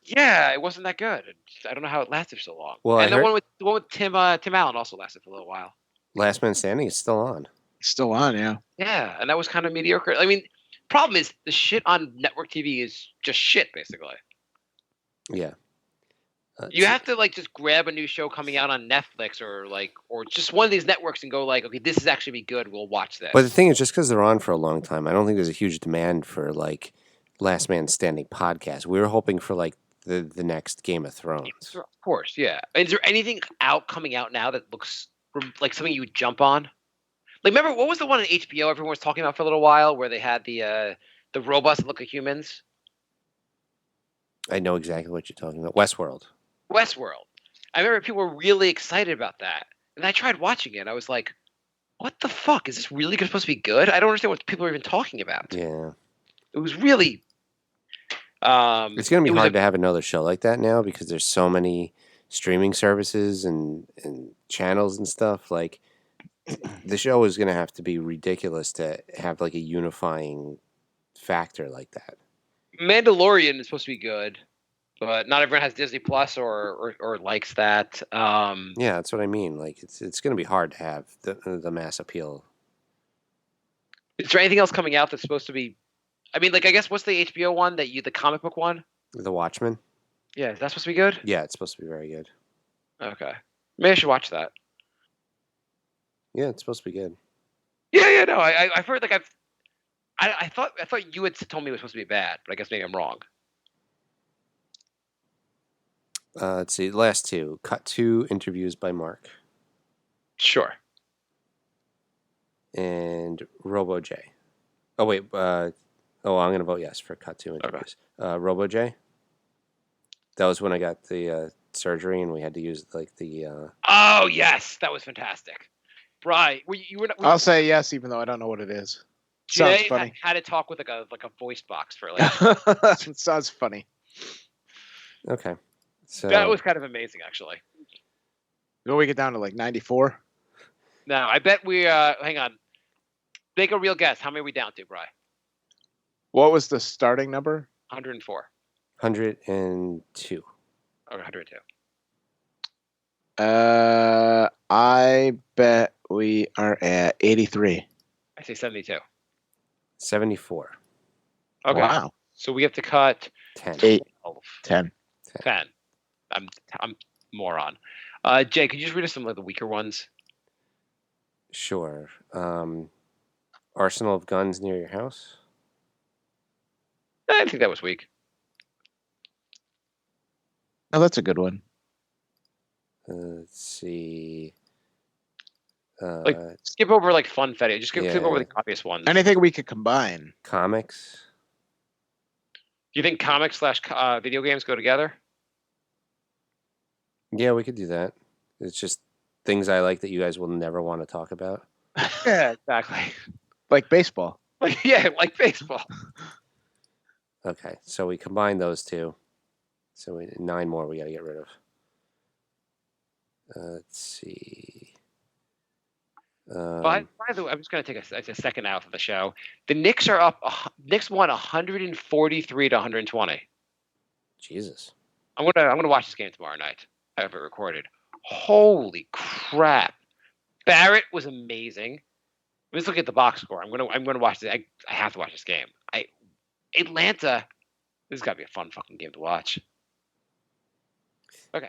[SPEAKER 1] Yeah, it wasn't that good. I don't know how it lasted so long.
[SPEAKER 3] Well,
[SPEAKER 1] and the one with Tim Allen also lasted for a little while.
[SPEAKER 3] Last Man Standing is still on.
[SPEAKER 4] Still on, yeah.
[SPEAKER 1] Yeah, and that was kind of mediocre. I mean, problem is the shit on network TV is just shit, basically.
[SPEAKER 3] Yeah.
[SPEAKER 1] You have to like just grab a new show coming out on Netflix or just one of these networks and go like, okay, this is actually be good. We'll watch this.
[SPEAKER 3] But the thing is, just because they're on for a long time, I don't think there's a huge demand for like Last Man Standing podcast. We were hoping for like the next Game of Thrones.
[SPEAKER 1] Of course, yeah. Is there anything coming out now that looks like something you would jump on? Like, remember what was the one on HBO everyone was talking about for a little while, where they had the robots that look like humans?
[SPEAKER 3] I know exactly what you're talking about. Westworld.
[SPEAKER 1] I remember people were really excited about that, and I tried watching it. I was like, "What the fuck? Is this really supposed to be good? I don't understand what people are even talking about."
[SPEAKER 3] Yeah.
[SPEAKER 1] It was really.
[SPEAKER 3] It's going to be hard to have another show like that now because there's so many streaming services and channels and stuff. Like, the show is going to have to be ridiculous to have like a unifying factor like that.
[SPEAKER 1] Mandalorian is supposed to be good, but not everyone has Disney Plus or likes that.
[SPEAKER 3] Yeah, that's what I mean. Like, it's going to be hard to have the mass appeal.
[SPEAKER 1] Is there anything else coming out that's supposed to be? I mean, like, I guess what's the HBO one the comic book one?
[SPEAKER 3] The Watchmen?
[SPEAKER 1] Yeah, is that supposed to be good?
[SPEAKER 3] Yeah, it's supposed to be very good.
[SPEAKER 1] Okay. Maybe I should watch that.
[SPEAKER 3] Yeah, it's supposed to be good.
[SPEAKER 1] Yeah, no, I've heard, like, I thought you had told me it was supposed to be bad, but I guess maybe I'm wrong.
[SPEAKER 3] Let's see, last two. Cut 2 interviews by Marc.
[SPEAKER 1] Sure.
[SPEAKER 3] And Robo J. Oh, wait, I'm going to vote yes for Cut 2 interviews. Okay. Robo J. That was when I got the surgery and we had to use like the.
[SPEAKER 1] Oh yes, that was fantastic. Right,
[SPEAKER 4] I'll say yes, even though I don't know what it is. Sounds funny.
[SPEAKER 1] Had to talk with like a voice box for like.
[SPEAKER 4] Sounds funny.
[SPEAKER 3] Okay, so
[SPEAKER 1] that was kind of amazing, actually.
[SPEAKER 4] Will we get down to like 94?
[SPEAKER 1] No, I bet we. Hang on. Make a real guess. How many are we down to, Bri?
[SPEAKER 4] What was the starting number?
[SPEAKER 1] 104.
[SPEAKER 3] 102.
[SPEAKER 1] Okay, 102.
[SPEAKER 4] I bet we are at 83.
[SPEAKER 1] I say 72.
[SPEAKER 3] 74.
[SPEAKER 1] Okay.
[SPEAKER 4] Wow.
[SPEAKER 1] So we have to cut
[SPEAKER 3] 10.
[SPEAKER 4] 8.
[SPEAKER 1] 12.
[SPEAKER 4] 10.
[SPEAKER 1] 10. I'm moron. Jay, could you just read us some of the weaker ones?
[SPEAKER 3] Sure. Arsenal of guns near your house?
[SPEAKER 1] I think that was weak.
[SPEAKER 4] Oh, that's a good one.
[SPEAKER 3] Let's see.
[SPEAKER 1] Skip over like fun fetty. Just skip over the obvious ones.
[SPEAKER 4] Anything we could combine.
[SPEAKER 3] Comics.
[SPEAKER 1] Do you think comics / video games go together?
[SPEAKER 3] Yeah, we could do that. It's just things I like that you guys will never want to talk about.
[SPEAKER 1] Yeah, exactly.
[SPEAKER 4] Like baseball.
[SPEAKER 1] Like baseball.
[SPEAKER 3] Okay, so we combine those two. So 9 more we got to get rid of. Let's see.
[SPEAKER 1] By the way, I'm just going to take a second out of the show. The Knicks are up. Knicks won 143 to 120.
[SPEAKER 3] Jesus.
[SPEAKER 1] I'm gonna watch this game tomorrow night. I have it recorded. Holy crap! Barrett was amazing. Let's look at the box score. I'm gonna watch this. I have to watch this game. Atlanta. This has got to be a fun fucking game to watch. Okay.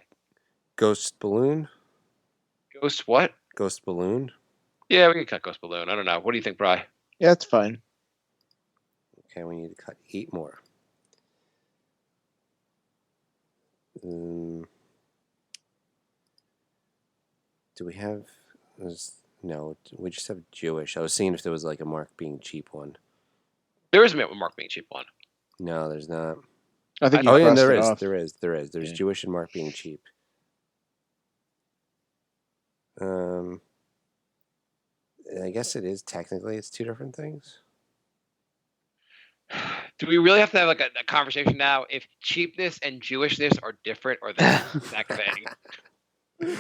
[SPEAKER 3] Ghost Balloon?
[SPEAKER 1] Ghost what?
[SPEAKER 3] Ghost Balloon?
[SPEAKER 1] Yeah, we can cut Ghost Balloon. I don't know. What do you think, Bri?
[SPEAKER 4] Yeah, that's fine.
[SPEAKER 3] Okay, we need to cut 8 more. Do we have... No, we just have Jewish. I was seeing if there was like a Marc being cheap one.
[SPEAKER 1] There is a Marc being cheap one.
[SPEAKER 3] No, there's not.
[SPEAKER 4] I think
[SPEAKER 3] there is.
[SPEAKER 4] off.
[SPEAKER 3] There's Jewish and Marc being cheap. I guess it is technically. It's two different things.
[SPEAKER 1] Do we really have to have like a conversation now if cheapness and Jewishness are different or the exact thing?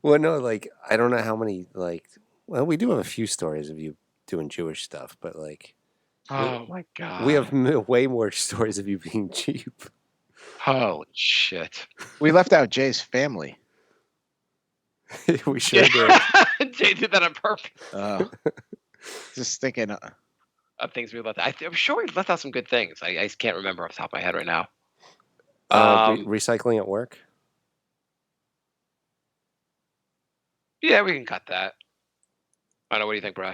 [SPEAKER 3] Well, no, like I don't know how many like. Well, we do have a few stories of you doing Jewish stuff, but like.
[SPEAKER 1] Oh my god.
[SPEAKER 3] We have way more stories of you being cheap.
[SPEAKER 1] Holy shit.
[SPEAKER 4] We left out Jay's family.
[SPEAKER 3] We sure did.
[SPEAKER 1] Jay did that on purpose.
[SPEAKER 4] Just thinking.
[SPEAKER 1] Of things we left. I'm sure we left out some good things. I just can't remember off the top of my head right now.
[SPEAKER 3] Recycling at work?
[SPEAKER 1] Yeah, we can cut that. I don't know. What do you think, Bri?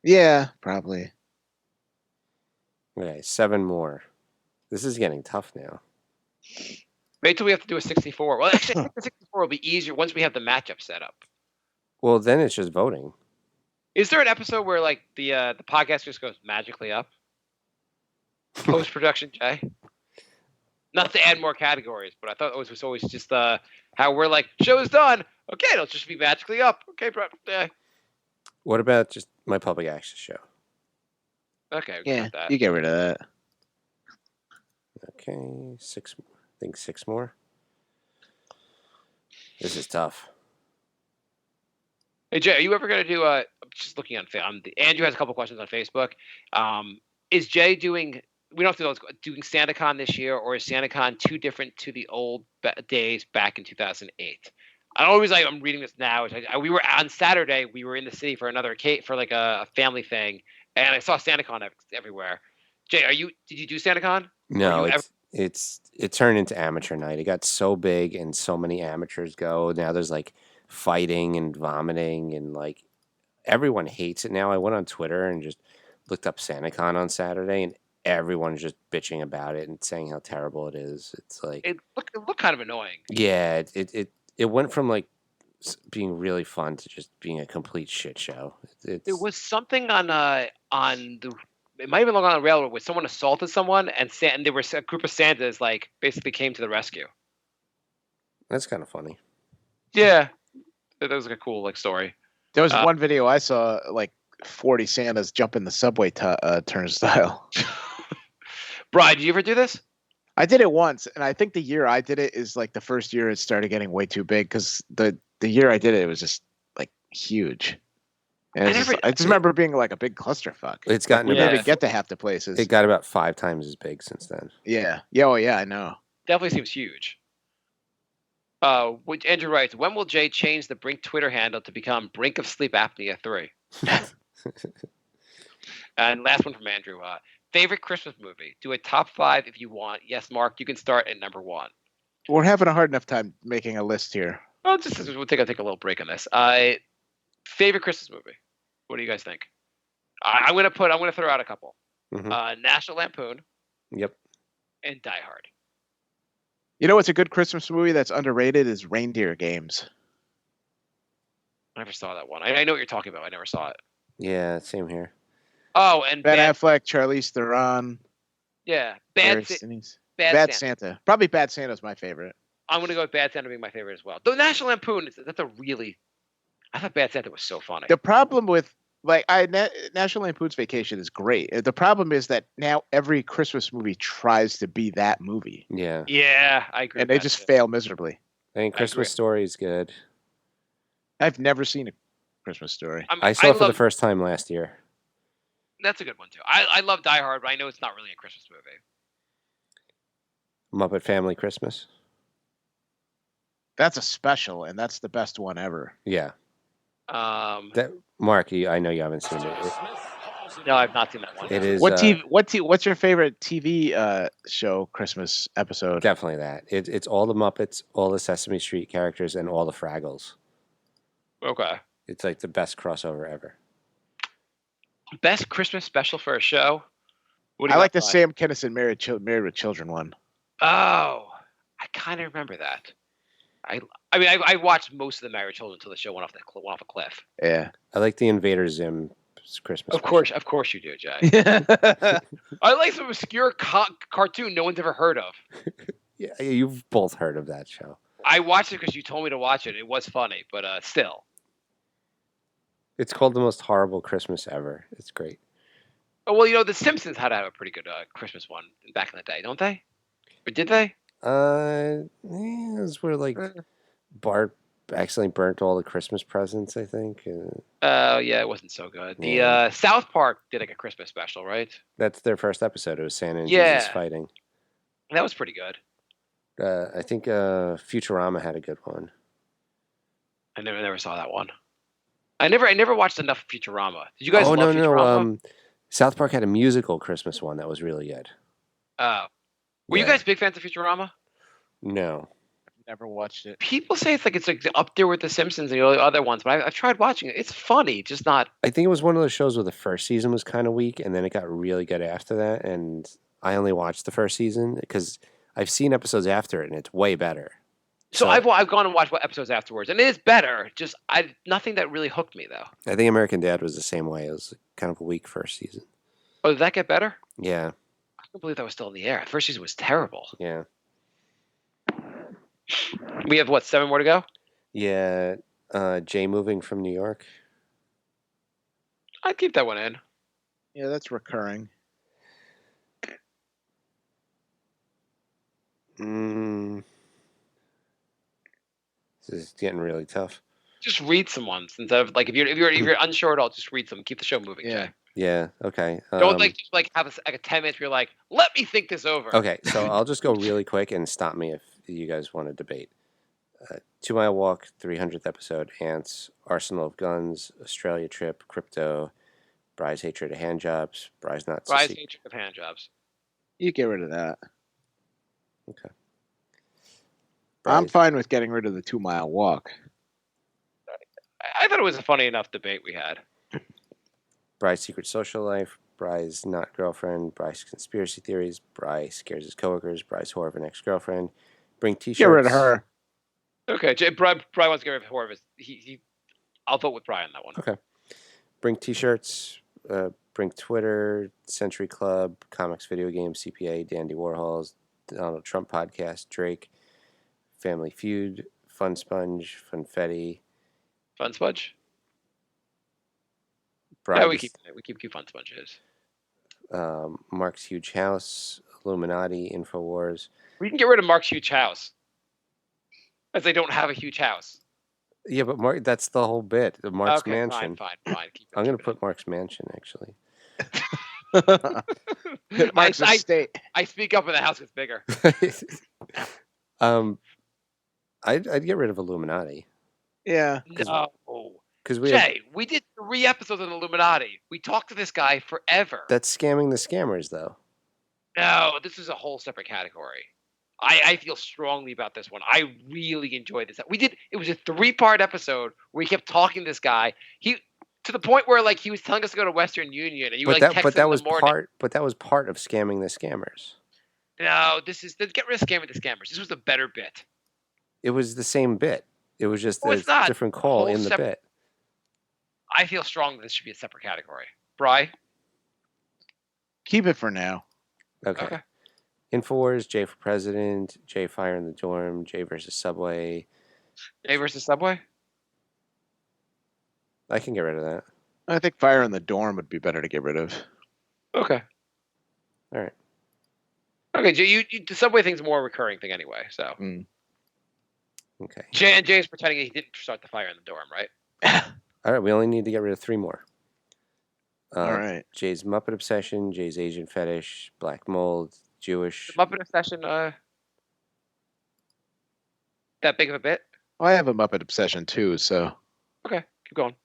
[SPEAKER 4] Yeah, probably.
[SPEAKER 3] Okay, 7 more. This is getting tough now.
[SPEAKER 1] Wait till we have to do a 64. Well, actually, I think the 64 will be easier once we have the matchup set up.
[SPEAKER 3] Well, then it's just voting.
[SPEAKER 1] Is there an episode where like the podcast just goes magically up? Post production, Jay. Not to add more categories, but I thought it was always just how we're like, show's done. Okay, it'll just be magically up. Okay, bro. Yeah.
[SPEAKER 3] What about just my public access show?
[SPEAKER 1] Okay,
[SPEAKER 4] yeah,
[SPEAKER 1] that.
[SPEAKER 4] You get rid of that.
[SPEAKER 3] Okay, 6. I think 6 more. This is tough.
[SPEAKER 1] Hey Jay, are you ever going to do? I'm just looking on. Andrew has a couple questions on Facebook. Is Jay doing? We don't have to know. Doing SantaCon this year, or is SantaCon too different to the old days back in 2008? I always like. I'm reading this now. We were on Saturday. We were in the city for like a family thing, and I saw SantaCon everywhere. Jay, did you do SantaCon?
[SPEAKER 3] No, it turned into amateur night. It got so big, and so many amateurs go. Now there's like fighting and vomiting, and like everyone hates it now. I went on Twitter and just looked up SantaCon on Saturday, and everyone's just bitching about it and saying how terrible it is. It's like
[SPEAKER 1] it looked kind of annoying.
[SPEAKER 3] Yeah, it went from like being really fun to just being a complete shit show.
[SPEAKER 1] There was something on the. It might have been on the railroad where someone assaulted someone, and there was a group of Santas like basically came to the rescue.
[SPEAKER 3] That's kind of funny.
[SPEAKER 1] Yeah, that was like a cool like story.
[SPEAKER 4] There was one video I saw, like 40 Santas jumping the subway turnstile.
[SPEAKER 1] Brian, did you ever do this?
[SPEAKER 4] I did it once, and I think the year I did it is like the first year it started getting way too big because the year I did it was just like huge. And I just remember being like a big clusterfuck.
[SPEAKER 3] It's gotten
[SPEAKER 4] we didn't get to half the places.
[SPEAKER 3] It got about 5 times as big since then.
[SPEAKER 4] Yeah. Yeah. Oh yeah, I know.
[SPEAKER 1] Definitely seems huge. Andrew writes, when will Jay change the Brink Twitter handle to become Brink of Sleep Apnea 3? And last one from Andrew. Favorite Christmas movie? Do a top 5 if you want. Yes, Mark, you can start at number 1.
[SPEAKER 4] We're having a hard enough time making a list here.
[SPEAKER 1] Well, we'll take a little break on this. Favorite Christmas movie? What do you guys think? I'm gonna throw out a couple.
[SPEAKER 3] Mm-hmm.
[SPEAKER 1] National Lampoon.
[SPEAKER 3] Yep.
[SPEAKER 1] And Die Hard.
[SPEAKER 4] You know what's a good Christmas movie that's underrated is Reindeer Games.
[SPEAKER 1] I never saw that one. I know what you're talking about. I never saw it.
[SPEAKER 3] Yeah, same here.
[SPEAKER 1] Oh, and
[SPEAKER 4] Ben Affleck, Charlize Theron.
[SPEAKER 1] Yeah,
[SPEAKER 4] Bad Santa. Probably Bad Santa's my favorite.
[SPEAKER 1] I'm gonna go with Bad Santa being my favorite as well. Though National Lampoon, I thought Bad Santa was so funny.
[SPEAKER 4] The problem with National Lampoon's Vacation is great. The problem is that now every Christmas movie tries to be that movie.
[SPEAKER 3] Yeah.
[SPEAKER 1] Yeah, I agree.
[SPEAKER 3] And
[SPEAKER 4] they just fail miserably.
[SPEAKER 3] I think Christmas Story is good.
[SPEAKER 4] I've never seen a Christmas Story.
[SPEAKER 3] I saw it for the first time last year.
[SPEAKER 1] That's a good one too. I love Die Hard, but I know it's not really a Christmas movie.
[SPEAKER 3] Muppet Family Christmas.
[SPEAKER 4] That's a special, and that's the best one ever.
[SPEAKER 3] Yeah. Mark, I know you haven't seen it.
[SPEAKER 1] No, I've not seen that one.
[SPEAKER 3] It is.
[SPEAKER 4] What's your favorite TV show Christmas episode?
[SPEAKER 3] Definitely that. It's all the Muppets, all the Sesame Street characters, and all the Fraggles.
[SPEAKER 1] Okay.
[SPEAKER 3] It's like the best crossover ever.
[SPEAKER 1] Best Christmas special for a show?
[SPEAKER 4] I like the Sam Kinison Married with Children one.
[SPEAKER 1] Oh, I kind of remember that. I watched most of the Married Children until the show went off a cliff.
[SPEAKER 4] Yeah,
[SPEAKER 3] I like the Invader Zim Christmas.
[SPEAKER 1] Of course you do, Jay. I like some obscure cartoon no one's ever heard of.
[SPEAKER 3] Yeah, you've both heard of that show.
[SPEAKER 1] I watched it because you told me to watch it. It was funny, but still.
[SPEAKER 3] It's called The Most Horrible Christmas Ever. It's great.
[SPEAKER 1] Oh, well, The Simpsons had to have a pretty good Christmas one back in the day, don't they? Or did they?
[SPEAKER 3] Those were like Bart accidentally burnt all the Christmas presents, I think.
[SPEAKER 1] Oh, yeah, it wasn't so good.
[SPEAKER 3] Yeah.
[SPEAKER 1] The South Park did like a Christmas special, right?
[SPEAKER 3] That's their first episode. It was Santa and
[SPEAKER 1] Yeah.
[SPEAKER 3] Jesus fighting.
[SPEAKER 1] That was pretty good.
[SPEAKER 3] I think Futurama had a good one.
[SPEAKER 1] I never saw that one. I never watched enough of Futurama. Did you guys love Futurama?
[SPEAKER 3] No. South Park had a musical Christmas one that was really good.
[SPEAKER 1] Were you guys big fans of Futurama?
[SPEAKER 3] No.
[SPEAKER 4] Never watched it.
[SPEAKER 1] People say it's like up there with The Simpsons and the other ones, but I've tried watching it. It's funny, just not.
[SPEAKER 3] I think it was one of those shows where the first season was kind of weak, and then it got really good after that. And I only watched the first season because I've seen episodes after it, and it's way better.
[SPEAKER 1] So I've gone and watched episodes afterwards, and it is better. Just nothing that really hooked me though.
[SPEAKER 3] I think American Dad was the same way. It was kind of a weak first season.
[SPEAKER 1] Oh, did that get better?
[SPEAKER 3] Yeah.
[SPEAKER 1] I can't believe that was still in the air. The first season was terrible.
[SPEAKER 3] Yeah.
[SPEAKER 1] We have 7 more to go?
[SPEAKER 3] Yeah. Jay moving from New York.
[SPEAKER 1] I'd keep that one in.
[SPEAKER 4] Yeah, that's recurring.
[SPEAKER 3] This is getting really tough.
[SPEAKER 1] Just read some ones instead of if you're unsure at all, just read some. Keep the show moving.
[SPEAKER 4] Yeah.
[SPEAKER 1] Jay.
[SPEAKER 3] Yeah. Okay.
[SPEAKER 1] Don't have a 10 minutes where you're like, let me think this over.
[SPEAKER 3] Okay, so I'll just go really quick and stop me if you guys want to debate. 2 Mile Walk, 300th episode, Ants, Arsenal of Guns, Australia Trip, Crypto, Bry's Hatred of Handjobs, Bry's
[SPEAKER 1] Hatred of Handjobs.
[SPEAKER 4] You get rid of that.
[SPEAKER 3] Okay.
[SPEAKER 4] I'm fine with getting rid of the 2 Mile Walk.
[SPEAKER 1] I thought it was a funny enough debate we had.
[SPEAKER 3] Bry's Secret Social Life, Bry's Not Girlfriend, Bry's Conspiracy Theories, Bry Scares His Coworkers, Bry's Horror of an Ex-Girlfriend, Brink T-shirts.
[SPEAKER 4] Get rid of her.
[SPEAKER 1] Okay, Bry wants to get rid of Horror of his. I'll vote with Bry on that one.
[SPEAKER 3] Okay. Brink T-shirts, Brink Twitter, Century Club, Comics, Video Games, CPA, Dandy Warhols, Donald Trump Podcast, Drake, Family Feud, Fun Sponge, Funfetti.
[SPEAKER 1] Fun Sponge?
[SPEAKER 3] Bry's,
[SPEAKER 1] yeah, we keep Fun Sponges.
[SPEAKER 3] Marc's Huge House, Illuminati, Infowars.
[SPEAKER 1] We can get rid of Marc's Huge House. As they don't have a huge house.
[SPEAKER 3] Yeah, but Mark, that's the whole bit. The Marc's Mansion.
[SPEAKER 1] Fine.
[SPEAKER 3] I'm going to put Marc's Mansion, actually.
[SPEAKER 4] Marc's estate.
[SPEAKER 1] I speak up when the house gets bigger.
[SPEAKER 3] I'd get rid of Illuminati.
[SPEAKER 4] Yeah.
[SPEAKER 1] No.
[SPEAKER 3] Because
[SPEAKER 1] we did 3 episodes on Illuminati. We talked to this guy forever.
[SPEAKER 3] That's scamming the scammers, though.
[SPEAKER 1] No, this is a whole separate category. I feel strongly about this one. I really enjoyed this. It was a 3-part episode where we kept talking to this guy. To the point where he was telling us to go to Western Union and
[SPEAKER 3] that was part of scamming the scammers.
[SPEAKER 1] No, get rid of scamming the scammers. This was a better bit.
[SPEAKER 3] It was the same bit. It was just a different call in the bit.
[SPEAKER 1] I feel strong that this should be a separate category. Bry?
[SPEAKER 4] Keep it for now.
[SPEAKER 3] Okay. Infowars, Jay for President, Jay Fire in the Dorm, Jay versus Subway.
[SPEAKER 1] Jay versus Subway?
[SPEAKER 3] I can get rid of that.
[SPEAKER 4] I think Fire in the Dorm would be better to get rid of.
[SPEAKER 1] Okay.
[SPEAKER 3] All right.
[SPEAKER 1] Okay, Jay, the Subway thing's a more recurring thing anyway, so.
[SPEAKER 3] Okay.
[SPEAKER 1] Jay's pretending he didn't start the fire in the dorm, right?
[SPEAKER 3] All right, we only need to get rid of 3 more.
[SPEAKER 4] All right.
[SPEAKER 3] Jay's Muppet Obsession, Jay's Asian Fetish, Black Mold, Jewish.
[SPEAKER 1] The Muppet Obsession, that big of a bit?
[SPEAKER 4] Well, I have a Muppet Obsession too, so.
[SPEAKER 1] Okay, keep going.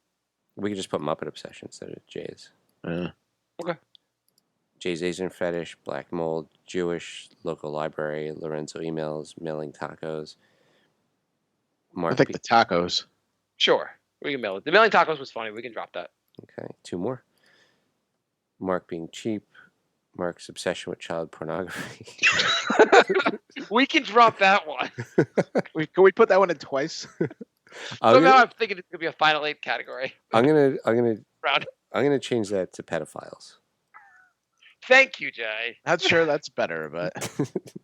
[SPEAKER 3] We could just put Muppet Obsession instead of Jay's.
[SPEAKER 1] Okay.
[SPEAKER 3] Jay's Asian Fetish, Black Mold, Jewish, Local Library, Lorenzo Emails, Mailing Tacos. Marc
[SPEAKER 4] I think the tacos.
[SPEAKER 1] Sure. We can mail it. The mailing tacos was funny. We can drop that.
[SPEAKER 3] Okay, 2 more. Marc being cheap. Marc's obsession with child pornography.
[SPEAKER 1] We can drop that one.
[SPEAKER 4] Can we put that one in twice?
[SPEAKER 1] Now I'm thinking it's gonna be a final 8 category.
[SPEAKER 3] I'm gonna change that to pedophiles.
[SPEAKER 1] Thank you, Jay.
[SPEAKER 4] Not sure that's better, but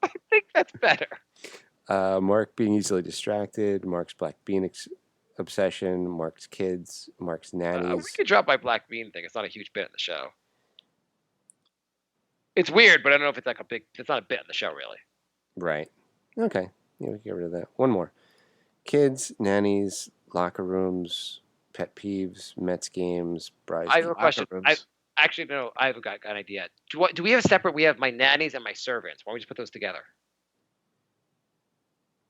[SPEAKER 1] I think that's better.
[SPEAKER 3] Marc being easily distracted, Marc's black bean obsession, Marc's kids, Marc's nannies.
[SPEAKER 1] We could drop my black bean thing. It's not a huge bit in the show. It's weird, but I don't know if it's like it's not a bit in the show, really.
[SPEAKER 3] Right. Okay. Yeah, we can get rid of that. One more. Kids, nannies, locker rooms, pet peeves, Mets games, brides.
[SPEAKER 1] I have a question. Actually, no, I have got an idea. Do we have a separate? We have my nannies and my servants. Why don't we just put those together?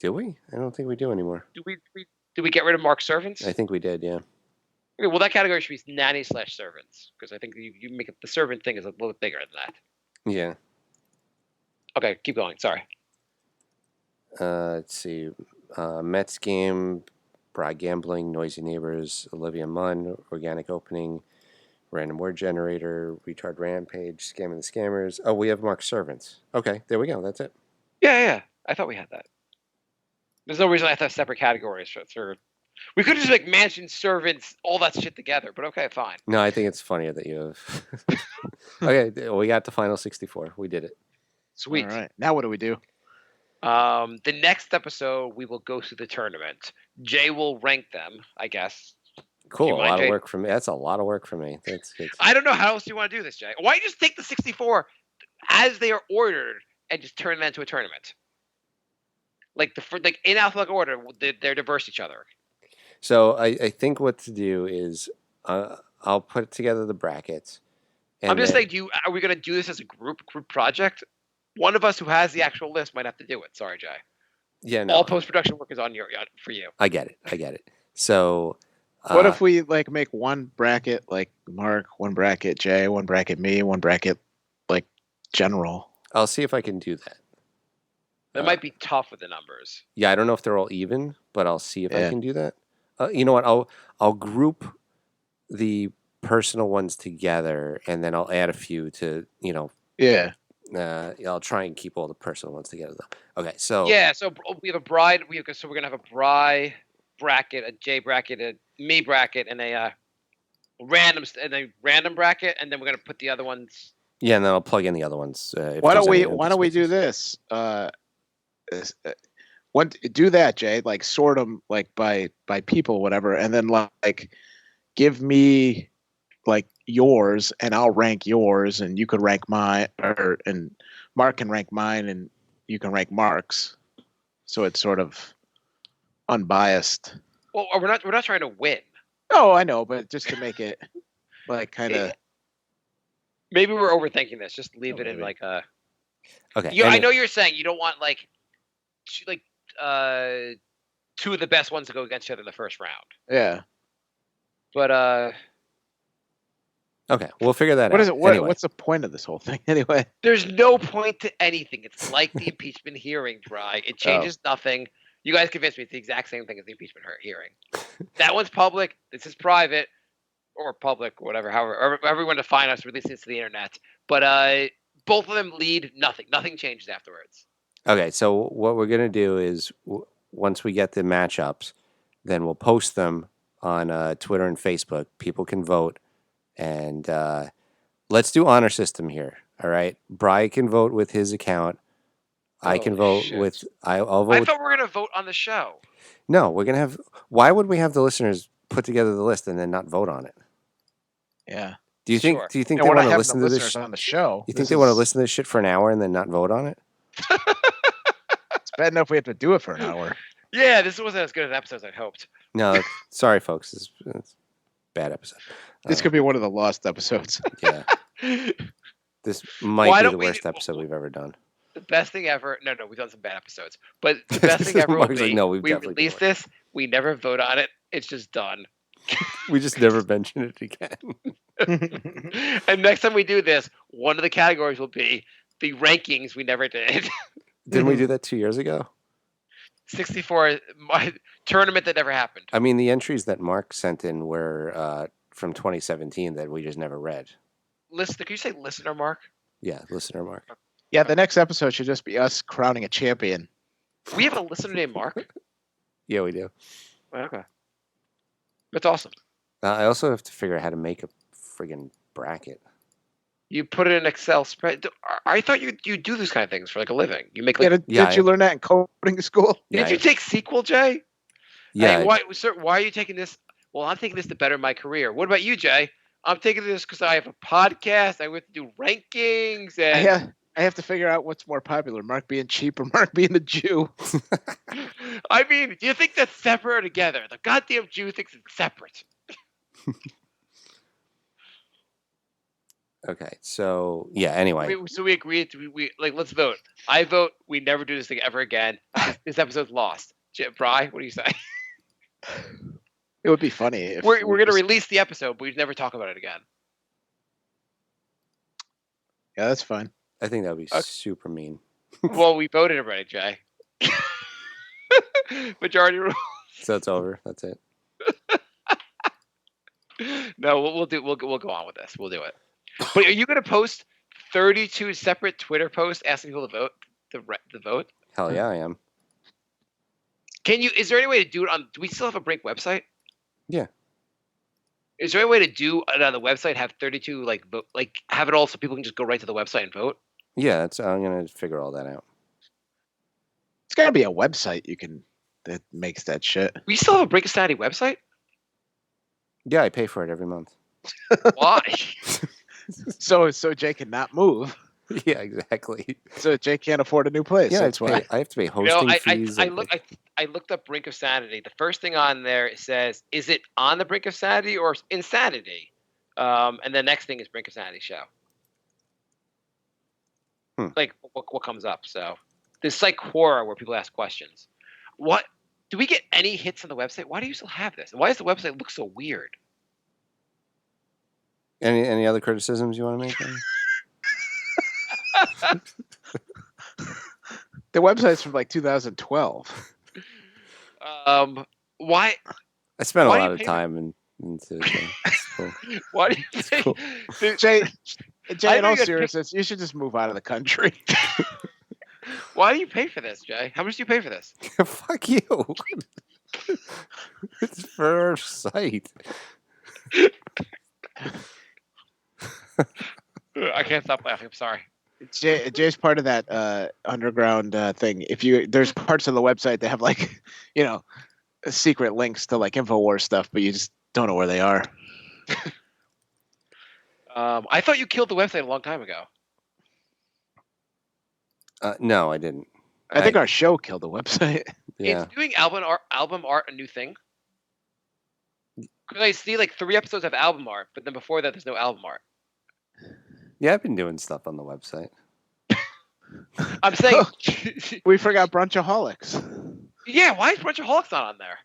[SPEAKER 3] Do we? I don't think we do anymore.
[SPEAKER 1] Do we get rid of Marc's servants?
[SPEAKER 3] I think we did, yeah.
[SPEAKER 1] Okay, well, that category should be nanny/servants because I think you make it, the servant thing is a little bit bigger than that.
[SPEAKER 3] Yeah.
[SPEAKER 1] Okay, keep going. Sorry.
[SPEAKER 3] Let's see. Mets game, bride gambling, noisy neighbors, Olivia Munn, organic opening, random word generator, retard rampage, scamming the scammers. Oh, we have Marc's servants. Okay, there we go. That's it.
[SPEAKER 1] Yeah. I thought we had that. There's no reason I have to have separate categories for. We could just like mansion, servants, all that shit together. But okay, fine.
[SPEAKER 3] No, I think it's funnier that you have. Okay, we got the final 64. We did it.
[SPEAKER 1] Sweet.
[SPEAKER 4] All right. Now what do we do?
[SPEAKER 1] The next episode we will go through the tournament. Jay will rank them, I guess.
[SPEAKER 3] Cool. A lot of work for me. That's a lot of work for me. That's good.
[SPEAKER 1] I don't know how else you want to do this, Jay. Why don't you just take the 64 as they are ordered and just turn them into a tournament? Like in alphabetical order, they're diverse each other.
[SPEAKER 3] So I think what to do is I'll put together the brackets. And
[SPEAKER 1] I'm just saying, are we going to do this as a group project? One of us who has the actual list might have to do it. Sorry, Jay.
[SPEAKER 3] Yeah, no.
[SPEAKER 1] All post-production work is for you.
[SPEAKER 3] I get it. So
[SPEAKER 4] what if we like make one bracket like Marc, one bracket Jay, one bracket me, one bracket like general?
[SPEAKER 3] I'll see if I can do that.
[SPEAKER 1] That might be tough with the numbers.
[SPEAKER 3] Yeah, I don't know if they're all even, but I'll see if I can do that. You know what? I'll group the personal ones together, and then I'll add a few to
[SPEAKER 4] Yeah.
[SPEAKER 3] I'll try and keep all the personal ones together though. Okay, so
[SPEAKER 1] yeah, so we have a bride. So we're gonna have a bride bracket, a J bracket, a me bracket, and a random bracket, and then we're gonna put the other ones.
[SPEAKER 3] Yeah, and then I'll plug in the other ones.
[SPEAKER 4] Why don't we do this? Do that, Jay. Like sort them like by people, whatever, and then like give me like yours, and I'll rank yours, and you could rank mine, and Marc can rank mine, and you can rank Marc's. So it's sort of unbiased.
[SPEAKER 1] Well, we're not trying to win.
[SPEAKER 4] Oh, I know, but just to make it like kind of.
[SPEAKER 1] Maybe we're overthinking this. Just leave it in like a.
[SPEAKER 3] Okay.
[SPEAKER 1] I know you're saying you don't want two of the best ones to go against each other in the first round.
[SPEAKER 4] Yeah.
[SPEAKER 1] But
[SPEAKER 3] okay, we'll figure that out.
[SPEAKER 4] What is it?
[SPEAKER 3] Anyway.
[SPEAKER 4] What's the point of this whole thing anyway?
[SPEAKER 1] There's no point to anything. It's like the impeachment hearing, Dry. It changes nothing. You guys convinced me it's the exact same thing as the impeachment hearing. That one's public. This is private. Or public, whatever, however everyone define us, release this to the internet. But both of them lead nothing. Nothing changes afterwards.
[SPEAKER 3] Okay, so what we're going to do is once we get the matchups, then we'll post them on Twitter and Facebook. People can vote. And let's do honor system here, all right? Brian can vote with his account. I can vote with... I'll vote.
[SPEAKER 1] I thought we were going to vote on the show.
[SPEAKER 3] No, we're going to have... Why would we have the listeners put together the list and then not vote on it?
[SPEAKER 4] Yeah.
[SPEAKER 3] Do you think they want to listen to this
[SPEAKER 4] on the show?
[SPEAKER 3] You think they want to listen to this shit for an hour and then not vote on it?
[SPEAKER 4] It's bad enough we have to do it for an hour.
[SPEAKER 1] Yeah, this wasn't as good an episode as I hoped.
[SPEAKER 3] No, sorry, folks. It's a bad episode.
[SPEAKER 4] This could be one of the lost episodes.
[SPEAKER 3] Yeah. This might be the worst episode we've ever done.
[SPEAKER 1] The best thing ever. No, we've done some bad episodes. But the best thing ever will be we release this. We never vote on it. It's just done.
[SPEAKER 3] We just never mention it again.
[SPEAKER 1] And next time we do this, one of the categories will be the rankings we never did.
[SPEAKER 3] Didn't we do that 2 years ago?
[SPEAKER 1] 64 tournament that never happened.
[SPEAKER 3] I mean, the entries that Marc sent in were from 2017 that we just never read.
[SPEAKER 1] Listener, can you say listener, Marc?
[SPEAKER 3] Yeah, listener, Marc.
[SPEAKER 4] Yeah, the next episode should just be us crowning a champion.
[SPEAKER 1] We have a listener named Marc?
[SPEAKER 3] Yeah, we do.
[SPEAKER 1] Okay. That's awesome.
[SPEAKER 3] I also have to figure out how to make a friggin' bracket.
[SPEAKER 1] You put it in an Excel spread. I thought you do these kind of things for like a living. You make like.
[SPEAKER 4] Did you learn that in coding school?
[SPEAKER 1] Did you take SQL, Jay?
[SPEAKER 3] Yeah.
[SPEAKER 1] Hey, why are you taking this? Well, I'm taking this to better my career. What about you, Jay? I'm taking this because I have a podcast. I have to do rankings, and
[SPEAKER 4] I have to figure out what's more popular: Marc being cheap or Marc being a Jew.
[SPEAKER 1] I mean, do you think that's separate or together? The goddamn Jew thinks it's separate.
[SPEAKER 3] Okay, so yeah. Anyway,
[SPEAKER 1] so we agreed. We like let's vote. I vote. We never do this thing ever again. This episode's lost. Bri, what do you say?
[SPEAKER 4] It would be funny if
[SPEAKER 1] we're going to release the episode, but we'd never talk about it again.
[SPEAKER 4] Yeah, that's fine.
[SPEAKER 3] I think that would be super mean.
[SPEAKER 1] Well, we voted already, Jay. Majority rules.
[SPEAKER 3] So it's over. That's it.
[SPEAKER 1] No, we'll go on with this. We'll do it. But are you going to post 32 separate Twitter posts asking people to vote? The vote?
[SPEAKER 3] Hell yeah, I am.
[SPEAKER 1] Can you? Is there any way to do it on? Do we still have a Brink website?
[SPEAKER 3] Yeah.
[SPEAKER 1] Is there any way to do it on the website? Have 32 vote, have it all so people can just go right to the website and vote?
[SPEAKER 3] Yeah, I'm gonna figure all that out.
[SPEAKER 4] It's gotta be a website that makes that shit.
[SPEAKER 1] We still have a Brink Society website?
[SPEAKER 3] Yeah, I pay for it every month.
[SPEAKER 1] Why?
[SPEAKER 4] So Jay cannot move.
[SPEAKER 3] Yeah, exactly.
[SPEAKER 4] So Jay can't afford a new place.
[SPEAKER 3] Yeah,
[SPEAKER 4] that's why
[SPEAKER 3] I have to pay hosting fees.
[SPEAKER 1] I looked up Brink of Sanity. The first thing on there says, "Is it on the Brink of Sanity or Insanity?" And the next thing is Brink of Sanity show. Like what comes up? So there's like Quora where people ask questions. What do we get any hits on the website? Why do you still have this? And why does the website look so weird?
[SPEAKER 3] Any other criticisms you want to make?
[SPEAKER 4] The website's from 2012.
[SPEAKER 1] Why?
[SPEAKER 3] I spent a lot of time into. Cool.
[SPEAKER 1] Why do you think?
[SPEAKER 4] Cool. Jay, in all seriousness, you should just move out of the country.
[SPEAKER 1] Why do you pay for this, Jay? How much do you pay for this?
[SPEAKER 3] Fuck you. It's for our site.
[SPEAKER 1] I can't stop laughing. I'm sorry.
[SPEAKER 4] Jay's part of that underground thing. There's parts of the website that have secret links to InfoWars stuff, but you just don't know where they are.
[SPEAKER 1] I thought you killed the website a long time ago.
[SPEAKER 3] No, I didn't.
[SPEAKER 4] I think our show killed the website.
[SPEAKER 3] Yeah.
[SPEAKER 1] Is doing album art a new thing? Because I see 3 episodes of album art, but then before that, there's no album art.
[SPEAKER 3] Yeah, I've been doing stuff on the website.
[SPEAKER 1] I'm saying
[SPEAKER 4] we forgot Brunchaholics.
[SPEAKER 1] Yeah, why is Brunchaholics not on there?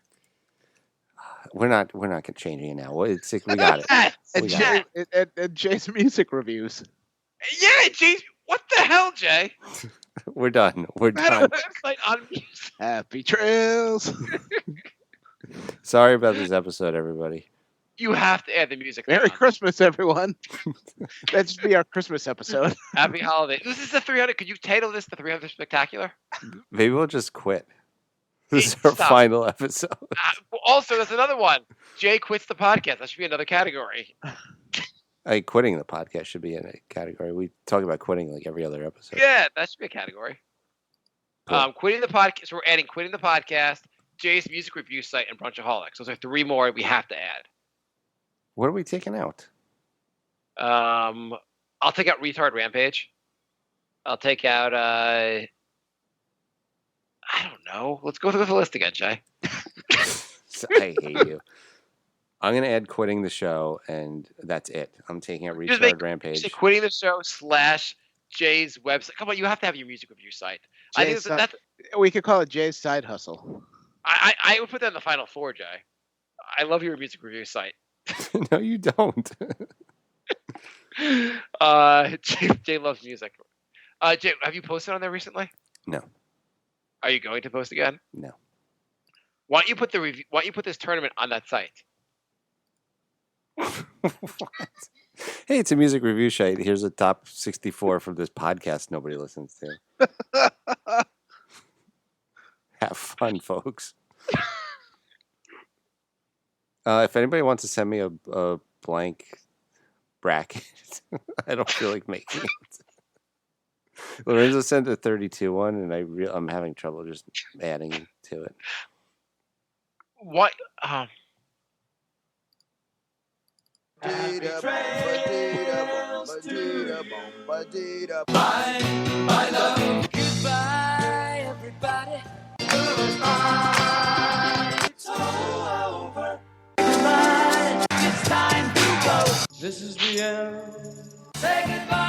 [SPEAKER 3] We're not changing it now. We got
[SPEAKER 4] it. And Jay's music reviews.
[SPEAKER 1] Yeah, Jay's. What the hell, Jay?
[SPEAKER 3] We're done. We're done.
[SPEAKER 1] A website on music.
[SPEAKER 4] Happy trails.
[SPEAKER 3] Sorry about this episode, everybody.
[SPEAKER 1] You have to add the music.
[SPEAKER 4] Merry Christmas, everyone. That should be our Christmas episode.
[SPEAKER 1] Happy holiday. This is the 300. Could you title this the 300 Spectacular?
[SPEAKER 3] Maybe we'll just quit. This is our final episode.
[SPEAKER 1] Also, that's another one. Jay quits the podcast. That should be another category.
[SPEAKER 3] Quitting the podcast should be in a category. We talk about quitting every other episode.
[SPEAKER 1] Yeah, that should be a category.
[SPEAKER 3] Cool.
[SPEAKER 1] Quitting the podcast. So we're adding quitting the podcast, Jay's music review site, and Brunchaholics. Those are 3 more we have to add.
[SPEAKER 3] What are we taking out?
[SPEAKER 1] I'll take out Retard Rampage. I'll take out I don't know. Let's go through the list again, Jay.
[SPEAKER 3] I hate you. I'm gonna add quitting the show, and that's it. I'm taking out Retard Rampage.
[SPEAKER 1] Quitting the show / Jay's website. Come on, you have to have your music review site. I think that's
[SPEAKER 4] we could call it Jay's side hustle.
[SPEAKER 1] I would put that in the final 4, Jay. I love your music review site.
[SPEAKER 3] No, you don't.
[SPEAKER 1] Jay loves music. Jay, have you posted on there recently?
[SPEAKER 3] No.
[SPEAKER 1] Are you going to post again?
[SPEAKER 3] No.
[SPEAKER 1] Why don't you put the review? Why don't you put this tournament on that site?
[SPEAKER 3] Hey, it's a music review site. Here's a top 64 from this podcast nobody listens to. Have fun, folks. If anybody wants to send me a blank bracket. I don't feel like making it. Lorenzo sent a 32 one, and I'm having trouble just adding to it.
[SPEAKER 1] What?
[SPEAKER 2] My love. Goodbye, everybody. It's all over. Goodbye. It's time to go. This is the end. Say goodbye.